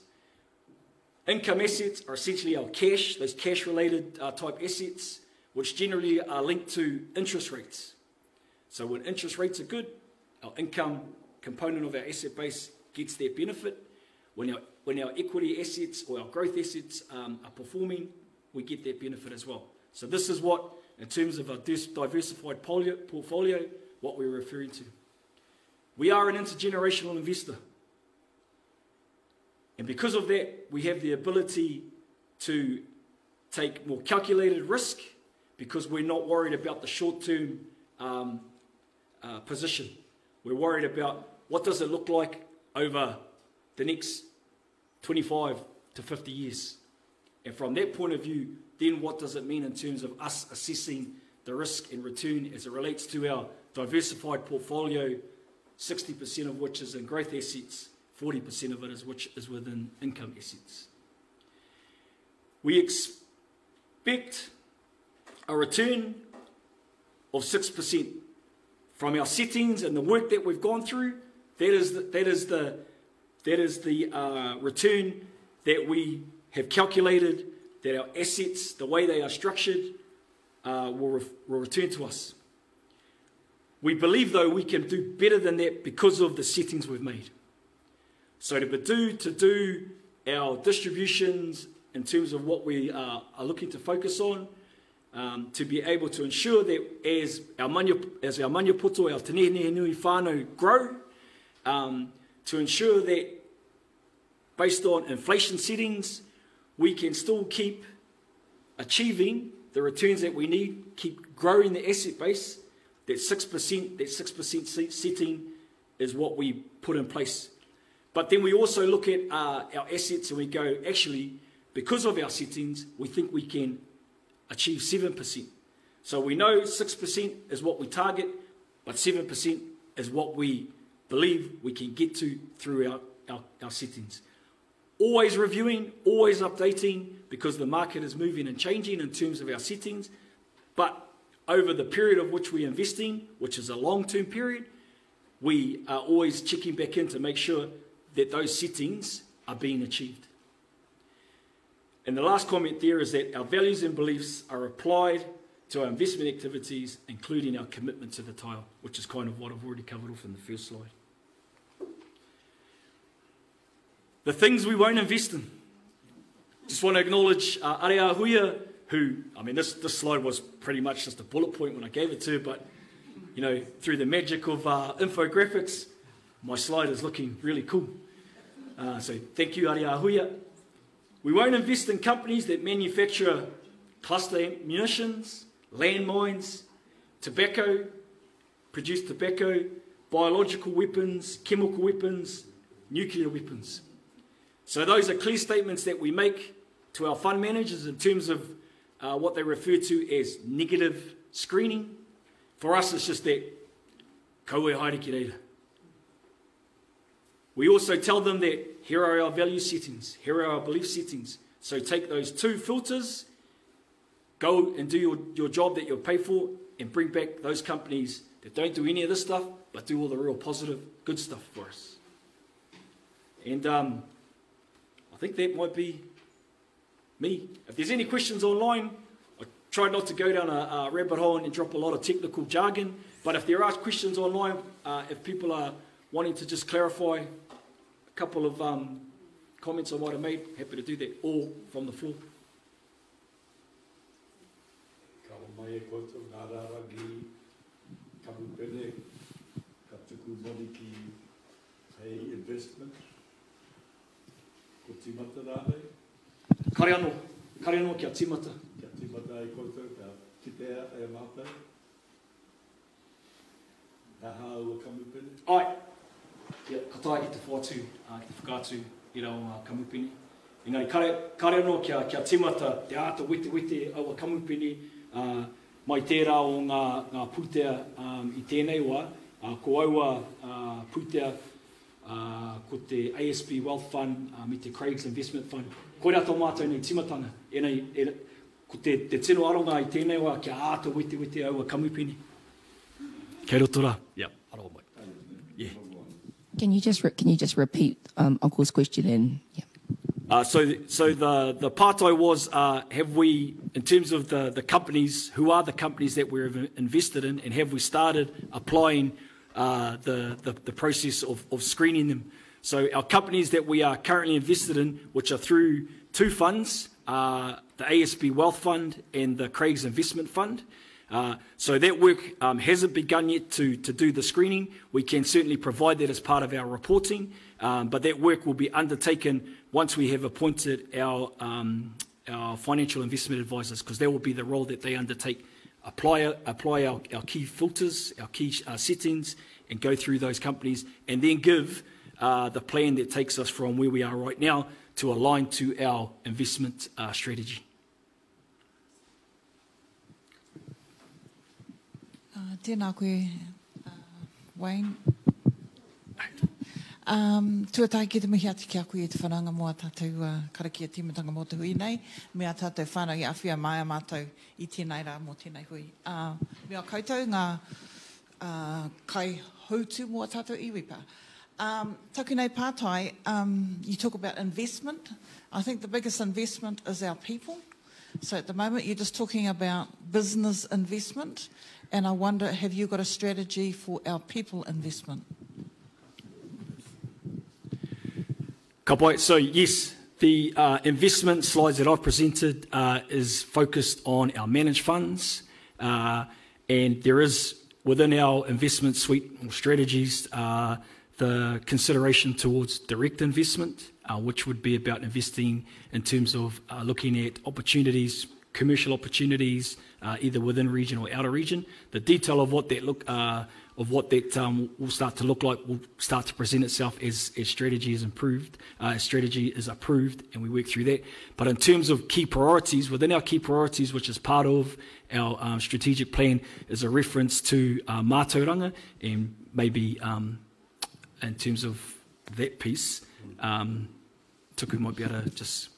Income assets are essentially our cash, those cash-related type assets, which generally are linked to interest rates. So when interest rates are good, our income component of our asset base gets their benefit. When our equity assets or our growth assets are performing, we get that benefit as well. So this is what, in terms of a diversified portfolio, what we're referring to. We are an intergenerational investor. And because of that, we have the ability to take more calculated risk because we're not worried about the short-term position. We're worried about what does it look like over the next 25 to 50 years. And from that point of view, then what does it mean in terms of us assessing the risk and return as it relates to our diversified portfolio, 60% of which is in growth assets, 40% of it is within income assets. We expect a return of 6% from our settings and the work that we've gone through. That is the return that we have calculated, that our assets, the way they are structured, will return to us. We believe, though, we can do better than that because of the settings we've made. So to do our distributions in terms of what we are looking to focus on, to be able to ensure that as our maniapoto, our tenehenehene whānau grow, to ensure that based on inflation settings, we can still keep achieving the returns that we need, keep growing the asset base. That 6% setting is what we put in place. But then we also look at our assets and we go, actually, because of our settings, we think we can achieve 7%. So we know 6% is what we target, but 7% is what we believe we can get to through our settings. Always reviewing, always updating, because the market is moving and changing in terms of our settings. But over the period of which we invest in, which is a long-term period, we are always checking back in to make sure that those settings are being achieved. And the last comment there is that our values and beliefs are applied to our investment activities, including our commitment to the tile, which is kind of what I've already covered off in the first slide. The things we won't invest in. Just want to acknowledge ā-Iwi, who, I mean, this slide was pretty much just a bullet point when I gave it to her, but, you know, through the magic of infographics, my slide is looking really cool. So thank you, ā-Iwi. We won't invest in companies that manufacture cluster munitions, landmines, tobacco, produce tobacco, biological weapons, chemical weapons, nuclear weapons. So those are clear statements that we make to our fund managers in terms of what they refer to as negative screening. For us, it's just that Kauae haere ki reira. We also tell them that here are our value settings, here are our belief settings. So take those two filters, go and do your job that you're paid for, and bring back those companies that don't do any of this stuff, but do all the real positive, good stuff for us. And I think that might be me. If there's any questions online, I try not to go down a rabbit hole and drop a lot of technical jargon, but if there are questions online, if people are wanting to just clarify a couple of comments I might have made, happy to do that, all from the floor. Mai e koutou ngā rārangi kamupene, ka tuku moni ki hei investment. Ko timata rānei? Kare anō kia timata. Kia timata e koutou, ka kitea e mātou. Nāha ua kamupene? Ai, kia katoa ki te whātu, ki te whakātu i rao kamupene. Engari, kare anō kia timata te āta wete aua kamupene, mai tērā o ngā pūtea i tēnei wā, ko aua pūtea ko te ASB Wealth Fund, me te Craig's Investment Fund. Koe rā tō mātou nei timatanga, ko te tino aronga i tēnei wā, kia āta wete aua kamupene. Kei roto rā. Yeah, aroa mai. Yeah. Can you just repeat Uncle's question and yeah. So the pātai was, have we, in terms of the companies, who are the companies that we're invested in, and have we started applying the process of screening them? So our companies that we are currently invested in, which are through two funds, the ASB Wealth Fund and the Craig's Investment Fund. So that work hasn't begun yet to do the screening. We can certainly provide that as part of our reporting, but that work will be undertaken once we have appointed our financial investment advisors, because that will be the role that they undertake, apply our key filters, our key settings, and go through those companies, and then give the plan that takes us from where we are right now to align to our investment strategy. Tēnā koe, Wayne. Tuatai ki te mihi ati kia koe te whananga moa tātou karakia timatanga mō te hui nei. Mea tātou whanau i awhia mai a mātou i tēnei rā mō tēnei hui. Mea koutou ngā kai hautu moa tātou iwi pā. Taku nei pātai, you talk about investment. I think the biggest investment is our people. So at the moment you're just talking about business investment, and I wonder, have you got a strategy for our people investment? Kauae. So yes, the investment slides that I've presented is focused on our managed funds, and there is within our investment suite or strategies the consideration towards direct investment, which would be about investing in terms of looking at opportunities, commercial opportunities, either within region or out of region. The detail of what that will start to look like will start to present itself as strategy is improved, strategy is approved, and we work through that. But in terms of key priorities, within our key priorities, which is part of our strategic plan, is a reference to mātauranga, and maybe in terms of that piece, Tuku might be able to just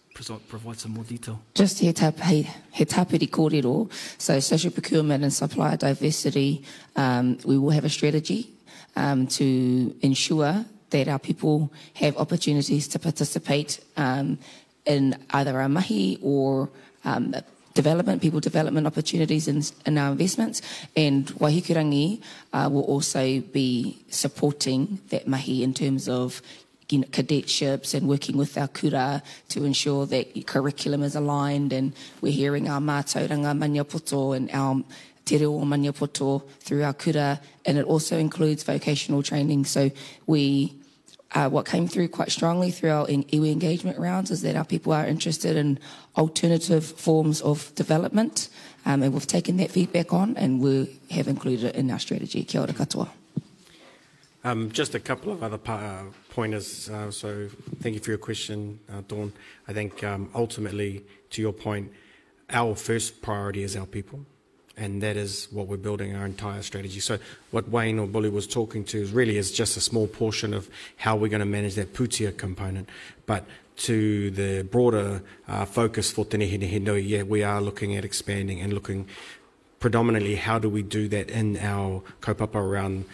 provide some more detail. Just he tapiri kōrero, so social procurement and supplier diversity, we will have a strategy to ensure that our people have opportunities to participate in either our mahi or people development opportunities in our investments, and Waihikurangi will also be supporting that mahi in terms of cadetships and working with our kura to ensure that curriculum is aligned, and we're hearing our mātauranga maniapoto and our te reo maniapoto through our kura, and it also includes vocational training. So what came through quite strongly through our iwi engagement rounds is that our people are interested in alternative forms of development, and we've taken that feedback on and we have included it in our strategy. Kia ora katoa. Just a couple of other pointers. So thank you for your question, Dawn. I think ultimately, to your point, our first priority is our people, and that is what we're building our entire strategy. So what Wayne or Bully was talking to is just a small portion of how we're going to manage that pūtea component. But to the broader focus for Te Nehe Nui, yeah, we are looking at expanding and looking predominantly how do we do that in our kaupapa around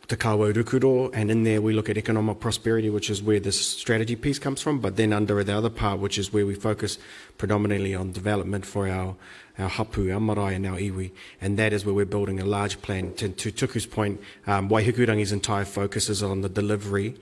Te Kauae Rukuro, and in there we look at economic prosperity, which is where this strategy piece comes from, but then under the other part, which is where we focus predominantly on development for our hapu, our marae and our iwi, and that is where we're building a large plan. To Tuku's point, Waihikurangi's entire focus is on the delivery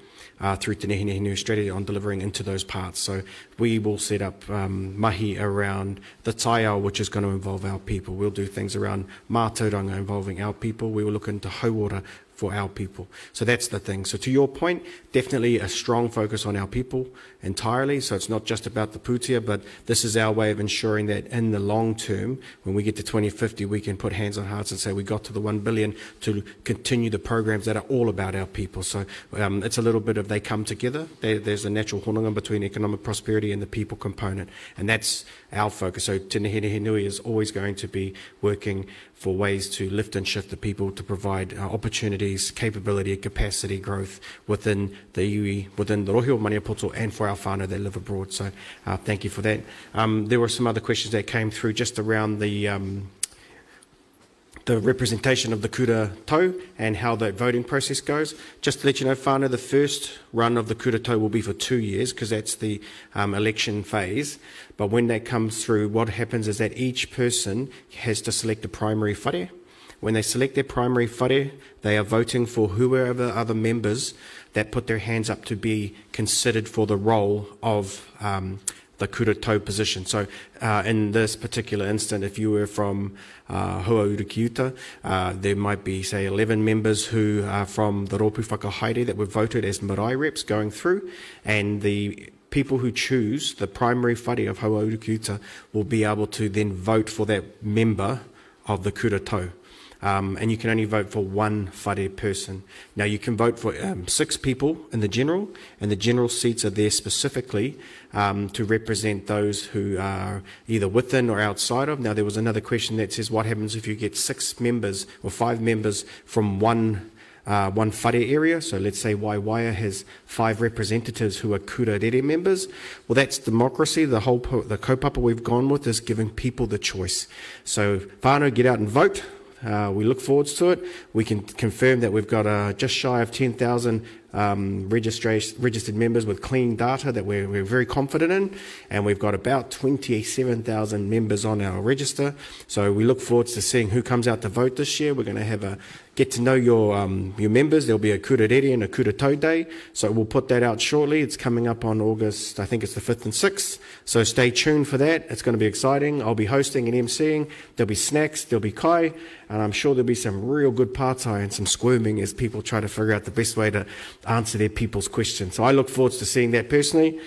through Te Nehe Nui strategy on delivering into those parts. So we will set up mahi around the taiao, which is going to involve our people. We'll do things around mātauranga involving our people. We will look into hauora for our people. So that's the thing. So to your point, definitely a strong focus on our people entirely. So it's not just about the pūtea, but this is our way of ensuring that in the long term, when we get to 2050, we can put hands on hearts and say we got to the 1 billion to continue the programs that are all about our people. So it's a little bit of they come together. There's a natural hononga between economic prosperity and the people component. And that's our focus. So Te Nehe Nui is always going to be working for ways to lift and shift the people to provide opportunities, capability, capacity growth within the iwi, within the rohi o maniapoto, and for our whānau that live abroad. So thank you for that. There were some other questions that came through just around the representation of the kura tau and how that voting process goes. Just to let you know, whānau, the first run of the kura tau will be for 2 years because that's the election phase. But when that comes through, what happens is that each person has to select a primary whare. When they select their primary whare, they are voting for whoever other members that put their hands up to be considered for the role of the kura tau position. So in this particular instant, if you were from Hua-Uruki-Uta, there might be, say, 11 members who are from the Rōpū Whakahaere that were voted as marae reps going through, and the people who choose the primary whare of Hua-Uruki-Uta will be able to then vote for that member of the kura tau. And you can only vote for one whare person. Now you can vote for 6 people in the general, and the general seats are there specifically to represent those who are either within or outside of. Now there was another question that says what happens if you get 6 members or 5 members from one whare area. So let's say Waiwaia has 5 representatives who are kura rere members. Well, that's democracy. The kaupapa we've gone with is giving people the choice. So whānau, get out and vote. We look forward to it. We can confirm that we've got just shy of 10,000 registered members with clean data that we're very confident in, and we've got about 27,000 members on our register. So we look forward to seeing who comes out to vote this year. We're going to have a get to know your members. There'll be a kura rere and a kura tau day, so we'll put that out shortly. It's coming up on August, I think it's the 5th and 6th, so stay tuned for that. It's going to be exciting. I'll be hosting and emceeing. There'll be snacks, there'll be kai, and I'm sure there'll be some real good pātai and some squirming as people try to figure out the best way to answer their people's questions. So I look forward to seeing that personally.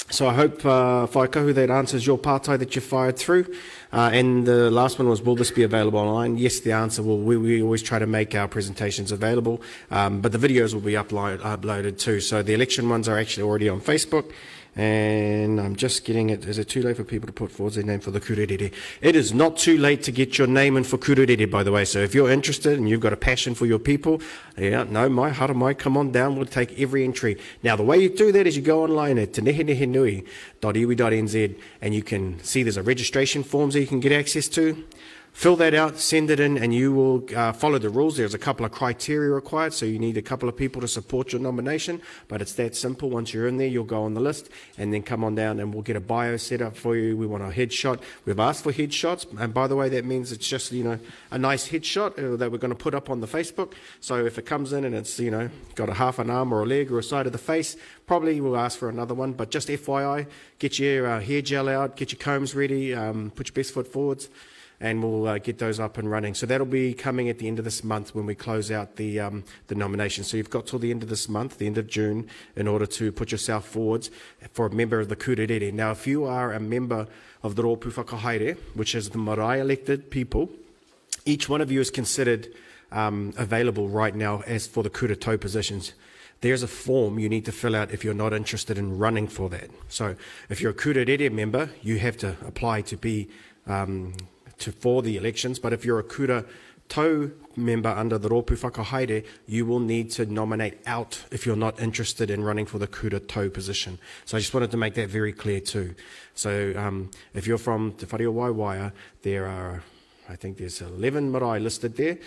So I hope, Whaikahu, that answers your pātai that you fired through. And the last one was, will this be available online? Yes, the answer will. We always try to make our presentations available, but the videos will be uploaded too. So the election ones are actually already on Facebook. And I'm just getting it. Is it too late for people to put forward their name for the kura rere? It is not too late to get your name in for kura rere, by the way. So if you're interested and you've got a passion for your people, my haramai, come on down. We'll take every entry. Now, the way you do that is you go online at tenehenehenui.iwi.nz and you can see there's a registration form that you can get access to. Fill that out, send it in, and you will follow the rules. There's a couple of criteria required, so you need a couple of people to support your nomination, but it's that simple. Once you're in there, you'll go on the list, and then come on down, and we'll get a bio set up for you. We want a headshot. We've asked for headshots, and by the way, that means it's just, a nice headshot that we're going to put up on the Facebook. So if it comes in and it's, got a half an arm or a leg or a side of the face, probably we'll ask for another one, but just FYI, get your hair gel out, get your combs ready, put your best foot forwards, and we'll get those up and running. So that'll be coming at the end of this month when we close out the nomination. So you've got till the end of this month, the end of June, in order to put yourself forwards for a member of the kura rere. Now, if you are a member of the Rōpū Whakahaere, which is the Marae elected people, each one of you is considered available right now as for the kura tau positions. There's a form you need to fill out if you're not interested in running for that. So if you're a kura rere member, you have to apply to be for the elections, but if you're a kura tau member under the Rōpū Whakahaere, you will need to nominate out if you're not interested in running for the kura tau position. So I just wanted to make that very clear too. So if you're from Te Whare o Waiwaia, there are, I think there's 11 marae listed there,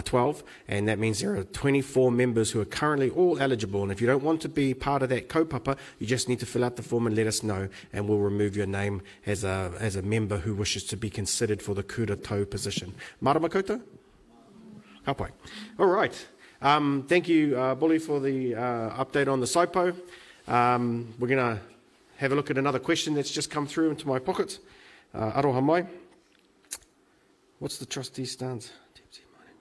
12, and that means there are 24 members who are currently all eligible. And if you don't want to be part of that kaupapa, you just need to fill out the form and let us know, and we'll remove your name as a member who wishes to be considered for the kura tau position. Marama koutou? Kauae. All right. Thank you, Bully, for the update on the SIPO. We're going to have a look at another question that's just come through into my pocket. Aroha mai. What's the trustee stance? Deep sea mining.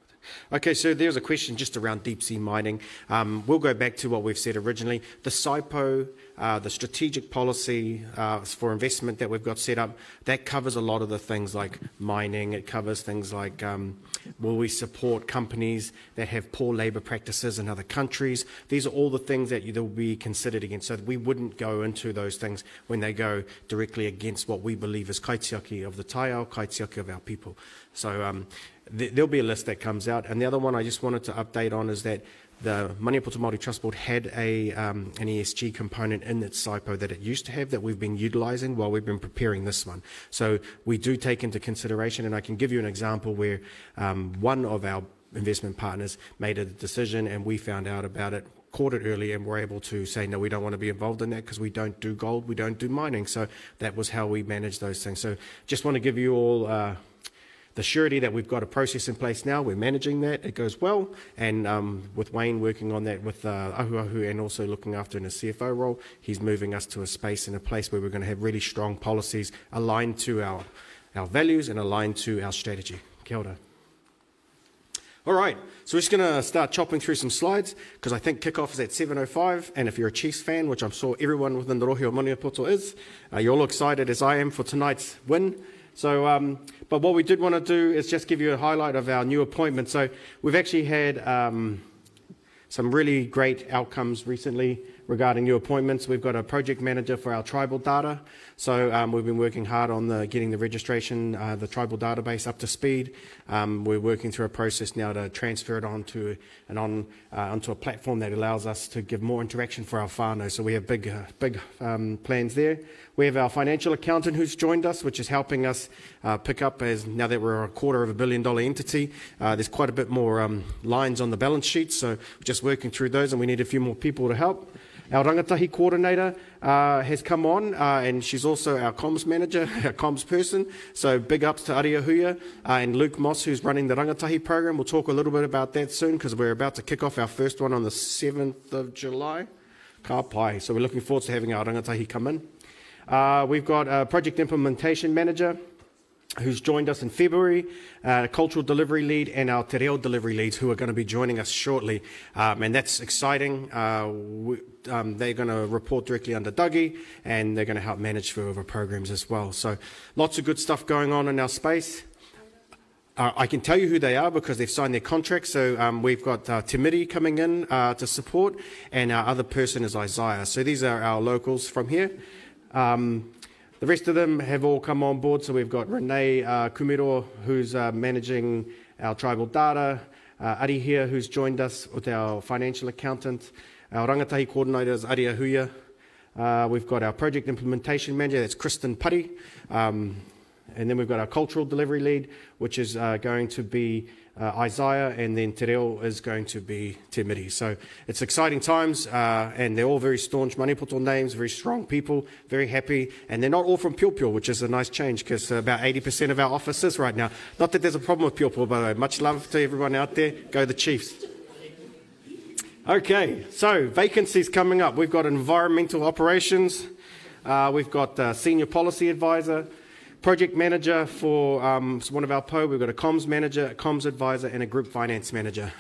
Okay, so there's a question just around deep sea mining. We'll go back to what we've said originally. The SIPO, the strategic policy for investment that we've got set up, that covers a lot of the things like mining. It covers things like will we support companies that have poor labour practices in other countries. These are all the things that will be considered against. So we wouldn't go into those things when they go directly against what we believe is kaitiaki of the taiao, kaitiaki of our people. So there'll be a list that comes out. And the other one I just wanted to update on is that the Maniapoto Māori Trust Board had an ESG component in its SIPO that it used to have that we've been utilising while we've been preparing this one. So we do take into consideration, and I can give you an example where one of our investment partners made a decision and we found out about it, caught it early, and were able to say, no, we don't want to be involved in that because we don't do gold, we don't do mining. So that was how we manage those things. So just want to give you all the surety that we've got a process in place now. We're managing that. It goes well. And with Wayne working on that with Ahu and also looking after in a CFO role, he's moving us to a space and a place where we're going to have really strong policies aligned to our values and aligned to our strategy. Kia ora. All right, so we're just going to start chopping through some slides because I think kickoff is at 7:05, and if you're a Chiefs fan, which I'm sure everyone within the Rohe o Maniapoto is, you're all excited as I am for tonight's win. So, but what we did want to do is just give you a highlight of our new appointment. So we've actually had some really great outcomes recently regarding new appointments. We've got a project manager for our tribal data. So we've been working hard on getting the registration, the tribal database up to speed. We're working through a process now to transfer it onto a platform that allows us to give more interaction for our whānau. So we have big plans there. We have our financial accountant who's joined us, which is helping us pick up, as now that we're a $250 million entity, there's quite a bit more lines on the balance sheet. So we're just working through those, and we need a few more people to help. Our rangatahi coordinator has come on, and she's also our comms manager, our comms person. So big ups to Aria Huia and Luke Moss, who's running the rangatahi program. We'll talk a little bit about that soon, because we're about to kick off our first one on the 7th of July. Kauae. So we're looking forward to having our rangatahi come in. We've got a project implementation manager who's joined us in February, cultural delivery lead, and our te reo delivery leads, who are going to be joining us shortly. And that's exciting. They're going to report directly under Dougie, and they're going to help manage further programs as well. So lots of good stuff going on in our space. I can tell you who they are because they've signed their contract. So we've got Timidi coming in to support, and our other person is Isaiah. So these are our locals from here. The rest of them have all come on board. So we've got Renee Kumiro, who's managing our tribal data, Ari here, who's joined us with our financial accountant, our rangatahi coordinator is Aria Huia. We've got our project implementation manager, that's Kristen Putty. And then we've got our cultural delivery lead, which is going to be Isaiah, and then te reo is going to be Timidi. So it's exciting times, and they're all very staunch Manipoto names, very strong people, very happy, and they're not all from Pio, which is a nice change, because about 80% of our office is right now. Not that there's a problem with Pio, by the way. Much love to everyone out there. Go the Chiefs. Okay, so vacancies coming up. We've got environmental operations. We've got senior policy advisor, project manager for one of our PO. We've got a comms manager, a comms advisor, and a group finance manager.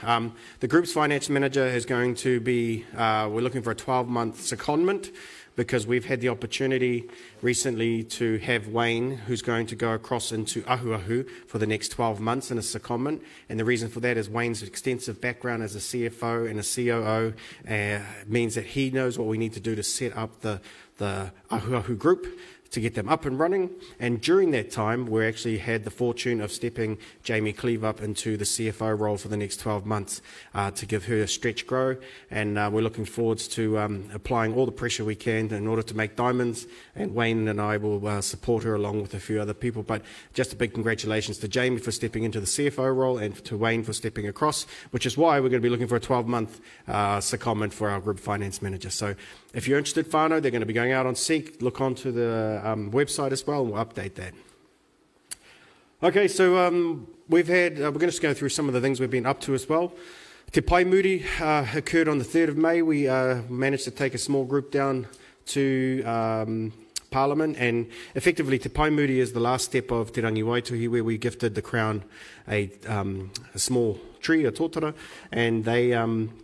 The group's finance manager is going to be, we're looking for a 12-month secondment, because we've had the opportunity recently to have Wayne, who's going to go across into Ahuahu for the next 12 months in a secondment. And the reason for that is Wayne's extensive background as a CFO and a COO means that he knows what we need to do to set up the Ahuahu group, to get them up and running. And during that time, we actually had the fortune of stepping Jamie Cleave up into the CFO role for the next 12 months to give her a stretch grow. And we're looking forward to applying all the pressure we can in order to make diamonds. And Wayne and I will support her along with a few other people. But just a big congratulations to Jamie for stepping into the CFO role, and to Wayne for stepping across, which is why we're going to be looking for a 12-month secondment for our group finance manager. So if you're interested, whānau, they're going to be going out on Seek. Look onto the website as well, and we'll update that. Okay, so we're going to just go through some of the things we've been up to as well. Te Pai Muri occurred on the 3rd of May. We managed to take a small group down to Parliament, and effectively Te Pai Muri is the last step of Te Rangi Waituhi, where we gifted the Crown a small tree, a tōtara, and they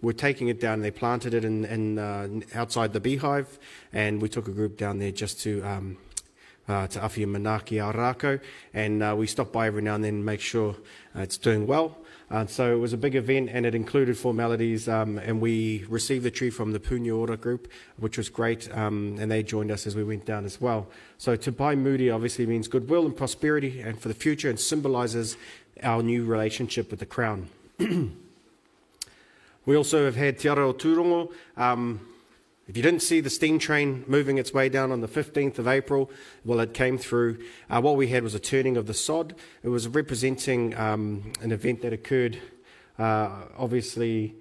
were taking it down. They planted it in outside the beehive, and we took a group down there just to awhia manaaki our rākau, and we stop by every now and then and make sure it's doing well. So it was a big event, and it included formalities, and we received the tree from the Punya Ora group, which was great, and they joined us as we went down as well. So Te Pai Muri obviously means goodwill and prosperity and for the future, and symbolises our new relationship with the Crown. We also have had Te Ara o Tūrongo. If you didn't see the steam train moving its way down on the 15th of April, well, it came through. What we had was a turning of the sod. It was representing an event that occurred, obviously,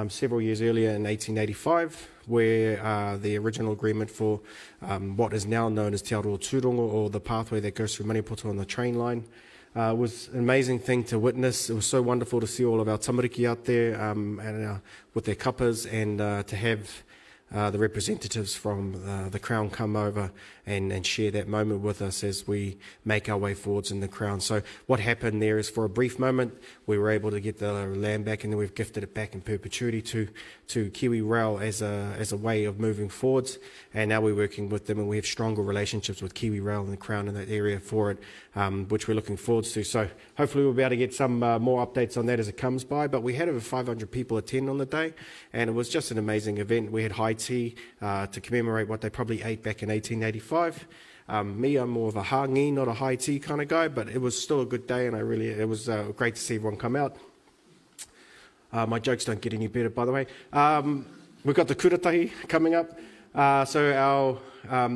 several years earlier in 1885, where the original agreement for what is now known as Te Ara o Tūrongo, or the pathway that goes through Manipoto on the train line, was an amazing thing to witness. It was so wonderful to see all of our tamariki out there and with their kapas, and to have the representatives from the Crown come over and share that moment with us as we make our way forwards in the Crown. So what happened there is, for a brief moment, we were able to get the land back, and then we've gifted it back in perpetuity to Kiwi Rail as a way of moving forwards. And now we're working with them, and we have stronger relationships with Kiwi Rail and the Crown in that area for it, which we're looking forward to. So hopefully we'll be able to get some more updates on that as it comes by. But we had over 500 people attend on the day, and it was just an amazing event. We had high tea to commemorate what they probably ate back in 1885. Me, I'm more of a hangi, not a high tea kind of guy, but it was still a good day, and it was great to see everyone come out. My jokes don't get any better, by the way. We've got the kuratahi coming up. So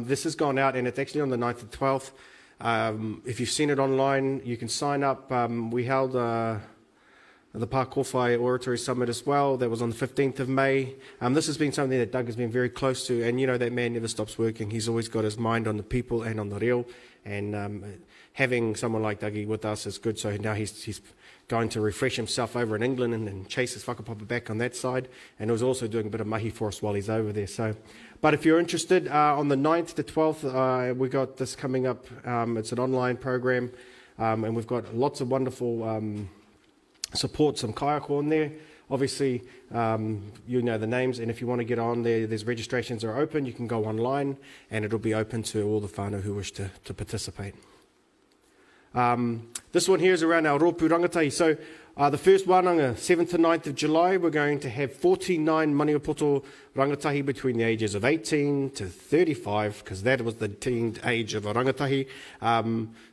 this has gone out, and it's actually on the 9th and 12th. If you've seen it online, you can sign up. We held the Kauae Oratory Summit as well. That was on the 15th of May. This has been something that Doug has been very close to, and you know, that man never stops working. He's always got his mind on the people and on the reo, and having someone like Dougie with us is good. So now he's going to refresh himself over in England and chase his whakapapa back on that side, and he was also doing a bit of mahi for us while he's over there. So, but if you're interested, on the 9th to 12th, we got this coming up. It's an online program, and we've got lots of wonderful support, some kayako on there. Obviously, you know the names, and if you want to get on there, there's registrations are open. You can go online, and it'll be open to all the whānau who wish to participate. This one here is around our rōpū rangatahi. So the first wānanga, 7th to 9th of July, we're going to have 49 maniapoto rangatahi between the ages of 18 to 35, because that was the teen age of a rangatahi.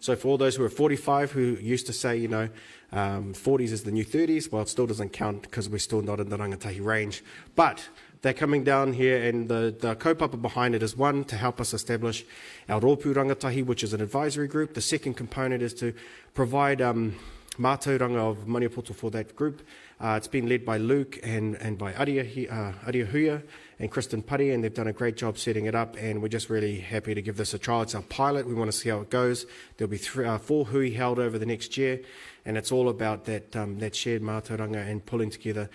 So for all those who are 45, who used to say, you know, 40s is the new 30s, well, it still doesn't count because we're still not in the rangatahi range. But they're coming down here, and the kaupapa behind it is, one, to help us establish our rōpū rangatahi, which is an advisory group. The second component is to provide mātauranga of maniapoto for that group. It's been led by Luke and by Aria Huia and Kristen Putty, and they've done a great job setting it up, and we're just really happy to give this a trial. It's our pilot. We want to see how it goes. There'll be 4 hui held over the next year, and it's all about that shared mātauranga and pulling together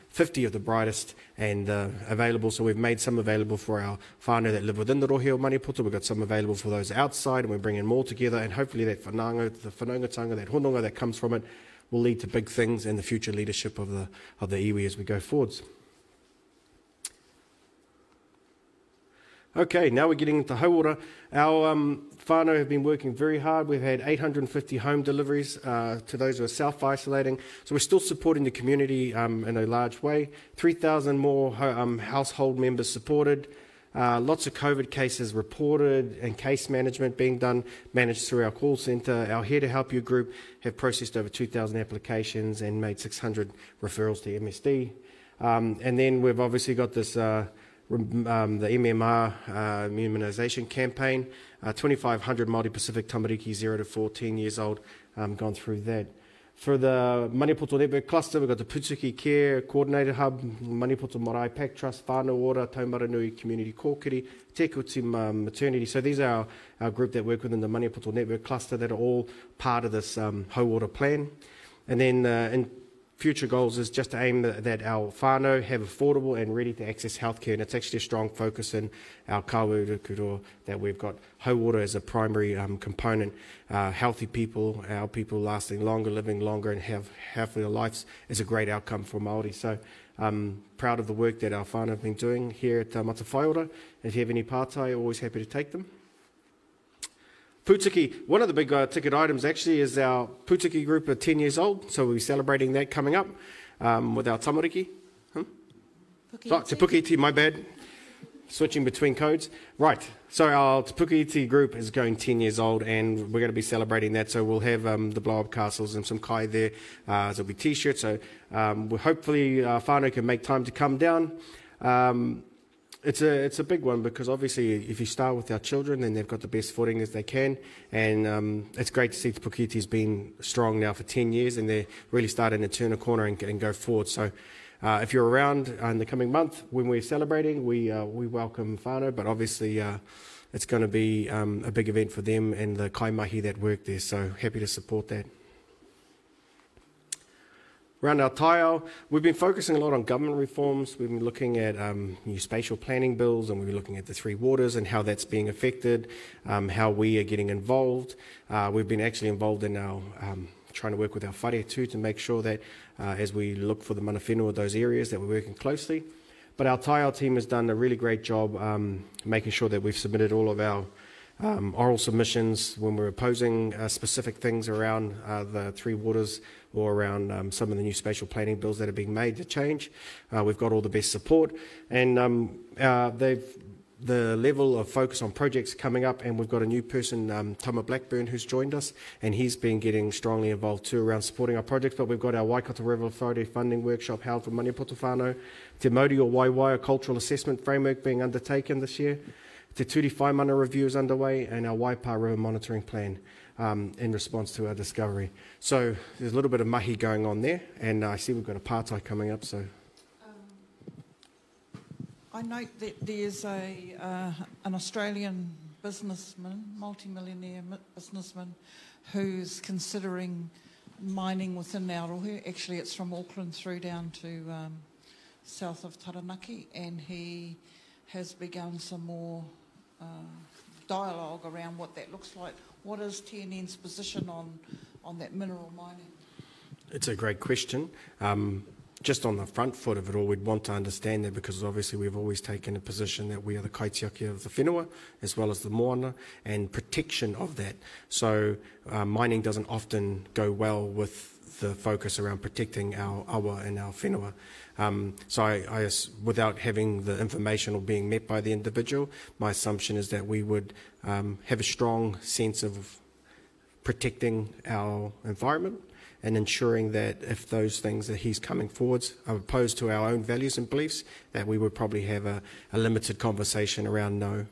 50 of the brightest and available. So we've made some available for our whānau that live within the rohe o maniapoto. We've got some available for those outside, and we're bringing more together, and hopefully that whanaungatanga, that hononga that comes from it, will lead to big things in the future leadership of the iwi as we go forwards. Okay, now we're getting into hauora. Our whānau have been working very hard. We've had 850 home deliveries to those who are self-isolating. So we're still supporting the community in a large way. 3,000 more household members supported. Lots of COVID cases reported, and case management being managed through our call centre. Our Here to Help You group have processed over 2,000 applications and made 600 referrals to MSD. And then we've obviously got this the MMR immunisation campaign. 2,500 Māori Pacific tamariki 0 to 14 years old gone through that. For the Maniapoto Network Cluster, we've got the Putuki Care Coordinator Hub, Maniapoto Marae Pack Trust, Whānau Ora, Taumaranui Community Kōkiri, Te Kuti Maternity. So these are our group that work within the Maniapoto Network Cluster that are all part of this hauora plan. And then in future goals is just to aim that our whānau have affordable and ready to access healthcare, and it's actually a strong focus in our Kauae Rukuroa that we've got hauora as a primary component. Healthy people, our people lasting longer, living longer, and have healthier lives is a great outcome for Māori. So I'm proud of the work that our whānau have been doing here at Matawhaiora. If you have any pātai, always happy to take them. Putuki, one of the big ticket items actually is our Putuki group of 10 years old, so we'll be celebrating that coming up with our tamariki. Te Pukeiti, my bad. Switching between codes. Right, so our Te Pukeiti group is going 10 years old, and we're going to be celebrating that, so we'll have the blow-up castles and some kai there. There'll be t-shirts, so hopefully whānau can make time to come down. It's a big one, because obviously if you start with our children, then they've got the best footing as they can, and it's great to see Te Pukeiti's been strong now for 10 years, and they're really starting to turn a corner and go forward. So if you're around in the coming month when we're celebrating, we welcome whānau, but obviously it's going to be a big event for them and the kaimahi that work there, so happy to support that. Around our taiao, we've been focusing a lot on government reforms. We've been looking at new spatial planning bills, and we've been looking at the Three Waters and how that's being affected, how we are getting involved. We've been actually involved in our trying to work with our whare too to make sure that as we look for the mana whenua, those areas, that we're working closely. But our taiao team has done a really great job making sure that we've submitted all of our oral submissions when we're opposing specific things around the Three Waters or around some of the new spatial planning bills that are being made to change. We've got all the best support, and the level of focus on projects coming up, and we've got a new person, Tama Blackburn, who's joined us, and he's been getting strongly involved too around supporting our projects. But we've got our Waikato River Authority funding workshop held for Maniapoto whānau, Te Mauri o Waiwai, a cultural assessment framework being undertaken this year, Te Turi Whaimana review is underway, and our Waipa River monitoring plan in response to our discovery. So there's a little bit of mahi going on there, and I see we've got a pātai coming up. So I note that there's an Australian businessman, multi-millionaire businessman, who's considering mining within Aotearoa. Actually, it's from Auckland through down to south of Taranaki, and he has begun some more dialogue around what that looks like. What is TNN's position on that mineral mining? It's a great question. Just on the front foot of it all, we'd want to understand that, because obviously we've always taken a position that we are the kaitiaki of the whenua as well as the moana, and protection of that. So mining doesn't often go well with the focus around protecting our awa and our whenua. So I, without having the information or being met by the individual, my assumption is that we would have a strong sense of protecting our environment and ensuring that if those things that he's coming forwards are opposed to our own values and beliefs, that we would probably have a limited conversation around no.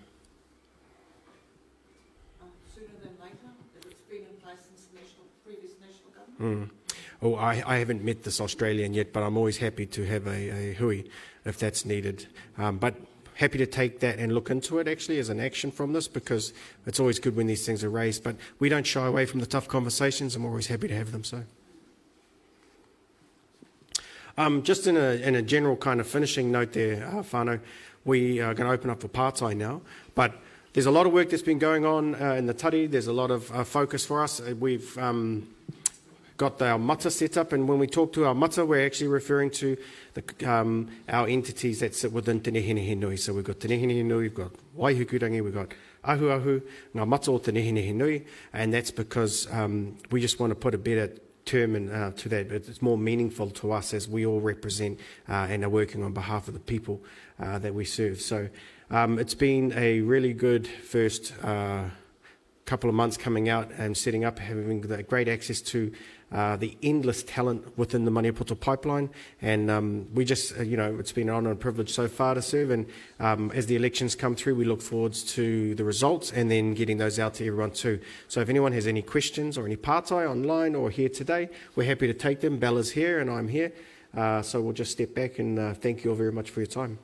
Sooner than later, if it's been in place since the previous national government? Oh, I haven't met this Australian yet, but I'm always happy to have a hui if that's needed. But happy to take that and look into it actually as an action from this, because it's always good when these things are raised. But we don't shy away from the tough conversations. I'm always happy to have them. So, just in a general kind of finishing note there, whānau, we are going to open up for pātai now. But there's a lot of work that's been going on in the tari. There's a lot of focus for us. We've got our mata set up, and when we talk to our mata, we're actually referring to our entities that sit within Te Nehenehe Nui. So we've got Te Nehenehe Nui, we've got Waihukurangi, we've got Ahuahu, ngā mata o Te Nehenehe Nui, and that's because we just want to put a better term to that. It's more meaningful to us as we all represent and are working on behalf of the people that we serve. So it's been a really good first couple of months coming out and setting up, having the great access to the endless talent within the Maniapoto pipeline, and we just, it's been an honour and privilege so far to serve, and as the elections come through, we look forward to the results and then getting those out to everyone too. So if anyone has any questions or any pātai online or here today, we're happy to take them. Bella's here and I'm here, so we'll just step back and thank you all very much for your time.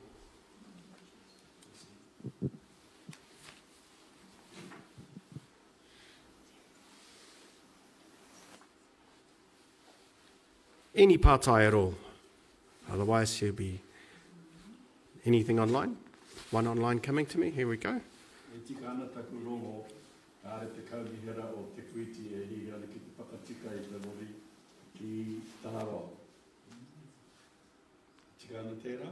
Any pātai at all. Otherwise, there'll be anything online. One online coming to me. Here we go. E tika ana taku rongo, kāre te kaunihera o te kuiti e hi ana ki te whakatika I te rori ki Taharoa. Tika ana tērā.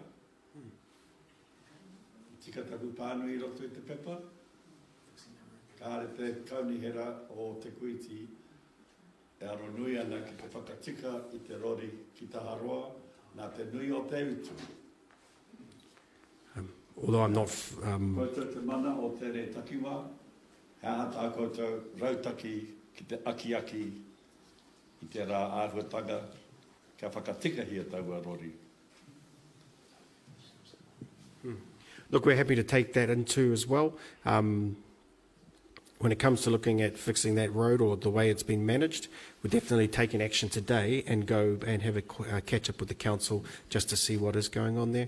Tika taku pānui roto I te pepa. Kāre te kaunihera o te kuiti e aro nui ana ki te whakatika I te rori ki Taharoa, nā te nui o te utu. Although I'm not... Koutou te mana o te re takiwa, he aha tā koutou rautaki ki te aki-aki I te rā āhuatanga kia whakatika hia taua rori. Look, we're happy to take that in too as well. When it comes to looking at fixing that road or the way it's been managed, we're definitely taking action today and go and have a catch up with the council just to see what is going on there.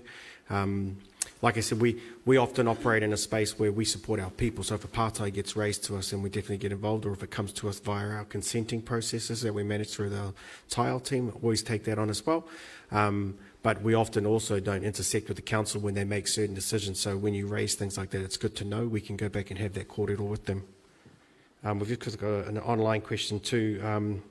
like I said, we often operate in a space where we support our people. So if a pātai gets raised to us, then we definitely get involved, or if it comes to us via our consenting processes that we manage through the tile team, always take that on as well. But we often also don't intersect with the council when they make certain decisions. So when you raise things like that, it's good to know we can go back and have that kōrero with them. We've just got an online question too.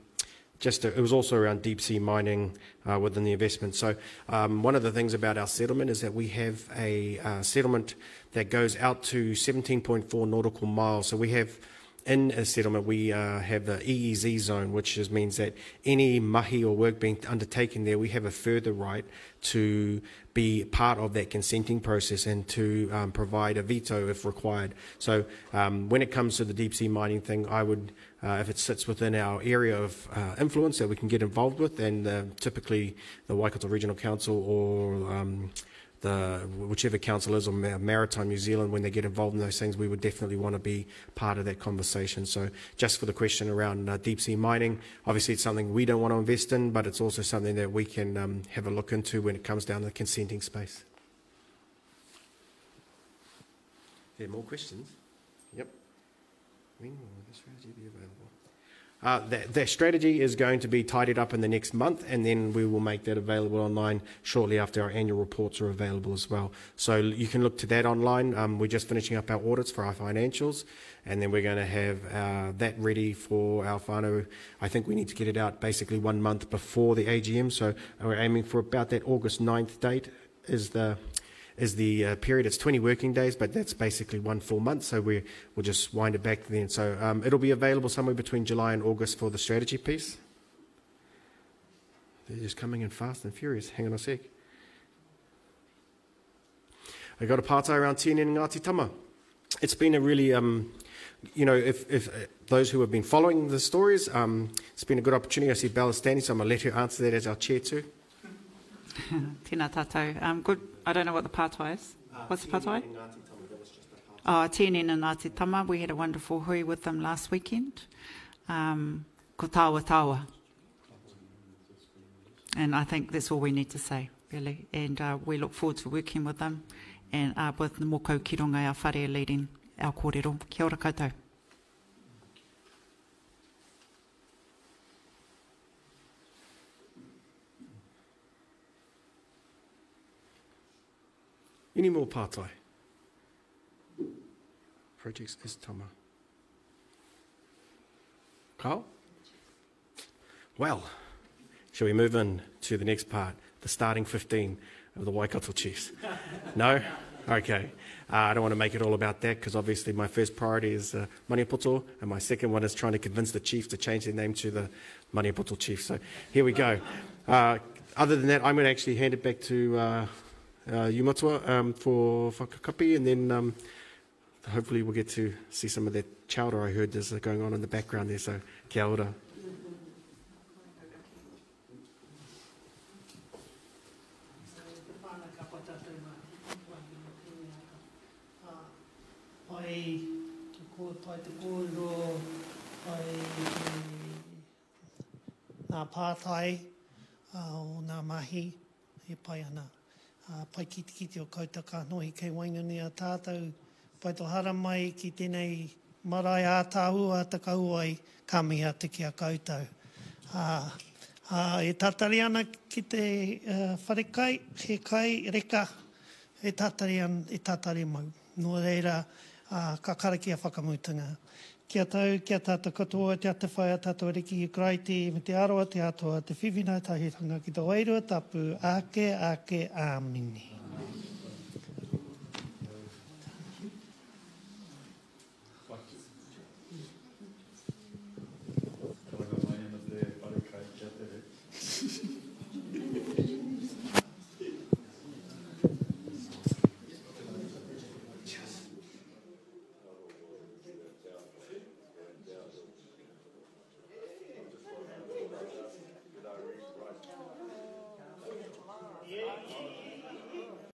It was also around deep sea mining within the investment. So one of the things about our settlement is that we have a settlement that goes out to 17.4 nautical miles. So we have, in a settlement, we have the EEZ zone, which means that any mahi or work being undertaken there, we have a further right to be part of that consenting process and to provide a veto if required. So when it comes to the deep sea mining thing, I would, if it sits within our area of influence that we can get involved with, then typically the Waikato Regional Council or whichever council is, or Maritime New Zealand, when they get involved in those things, we would definitely want to be part of that conversation. So just for the question around deep sea mining, obviously it's something we don't want to invest in, but it's also something that we can have a look into when it comes down to the consenting space. There are more questions? Yep. When will the strategy be available? That strategy is going to be tidied up in the next month, and then we will make that available online shortly after our annual reports are available as well. So you can look to that online. We're just finishing up our audits for our financials, and then we're going to have that ready for our whānau. I think we need to get it out basically 1 month before the AGM, so we're aiming for about that August 9th date is the period. It's 20 working days, but that's basically 1 full month, so we'll just wind it back then. So it'll be available somewhere between July and August for the strategy piece. They're just coming in fast and furious. Hang on a sec. I got a pātai around Tēnei and Ngāti Tama. It's been a really, if those who have been following the stories, it's been a good opportunity. I see Bella standing, so I'm going to let her answer that as our chair too. Tēnā tātou. Good. I don't know what the pātai is. What's the pātai? Tēnei and Ngāti Tama. We had a wonderful hui with them last weekend. Ko tawa. And I think that's all we need to say, really. And we look forward to working with them and with the mokau ki runga our whare leading our kōrero. Kia ora koutou. Any more pātai? Projects is Tama. Carl? Well, shall we move on to the next part, the starting 15 of the Waikato Chiefs? No? Okay. I don't want to make it all about that, because obviously my first priority is Maniapoto, and my second one is trying to convince the Chiefs to change their name to the Maniapoto Chiefs. So here we go. Other than that, I'm going to actually hand it back to Umatua for whakakapi, and then hopefully we'll get to see some of that chowder I heard is going on in the background there, so kia ora. Nā pātai o nā mahi e pai ana. Pai kiti o koutou ka nohi kei wainuni a tātou. Pai to hara mai ki tēnei marae ātahu a te Kauae ka miha te kia koutou. E tātari ana ki te wharekai, he kai reka, e tātari mau. Nō reira, ka karaki a whakamutunga. Kia tātou katoa, te ate whai a tātou reki i Kraiti, me te aroa, te atoa, te whiwhina, tahiranga ki te wairua tapu, ake, āmini.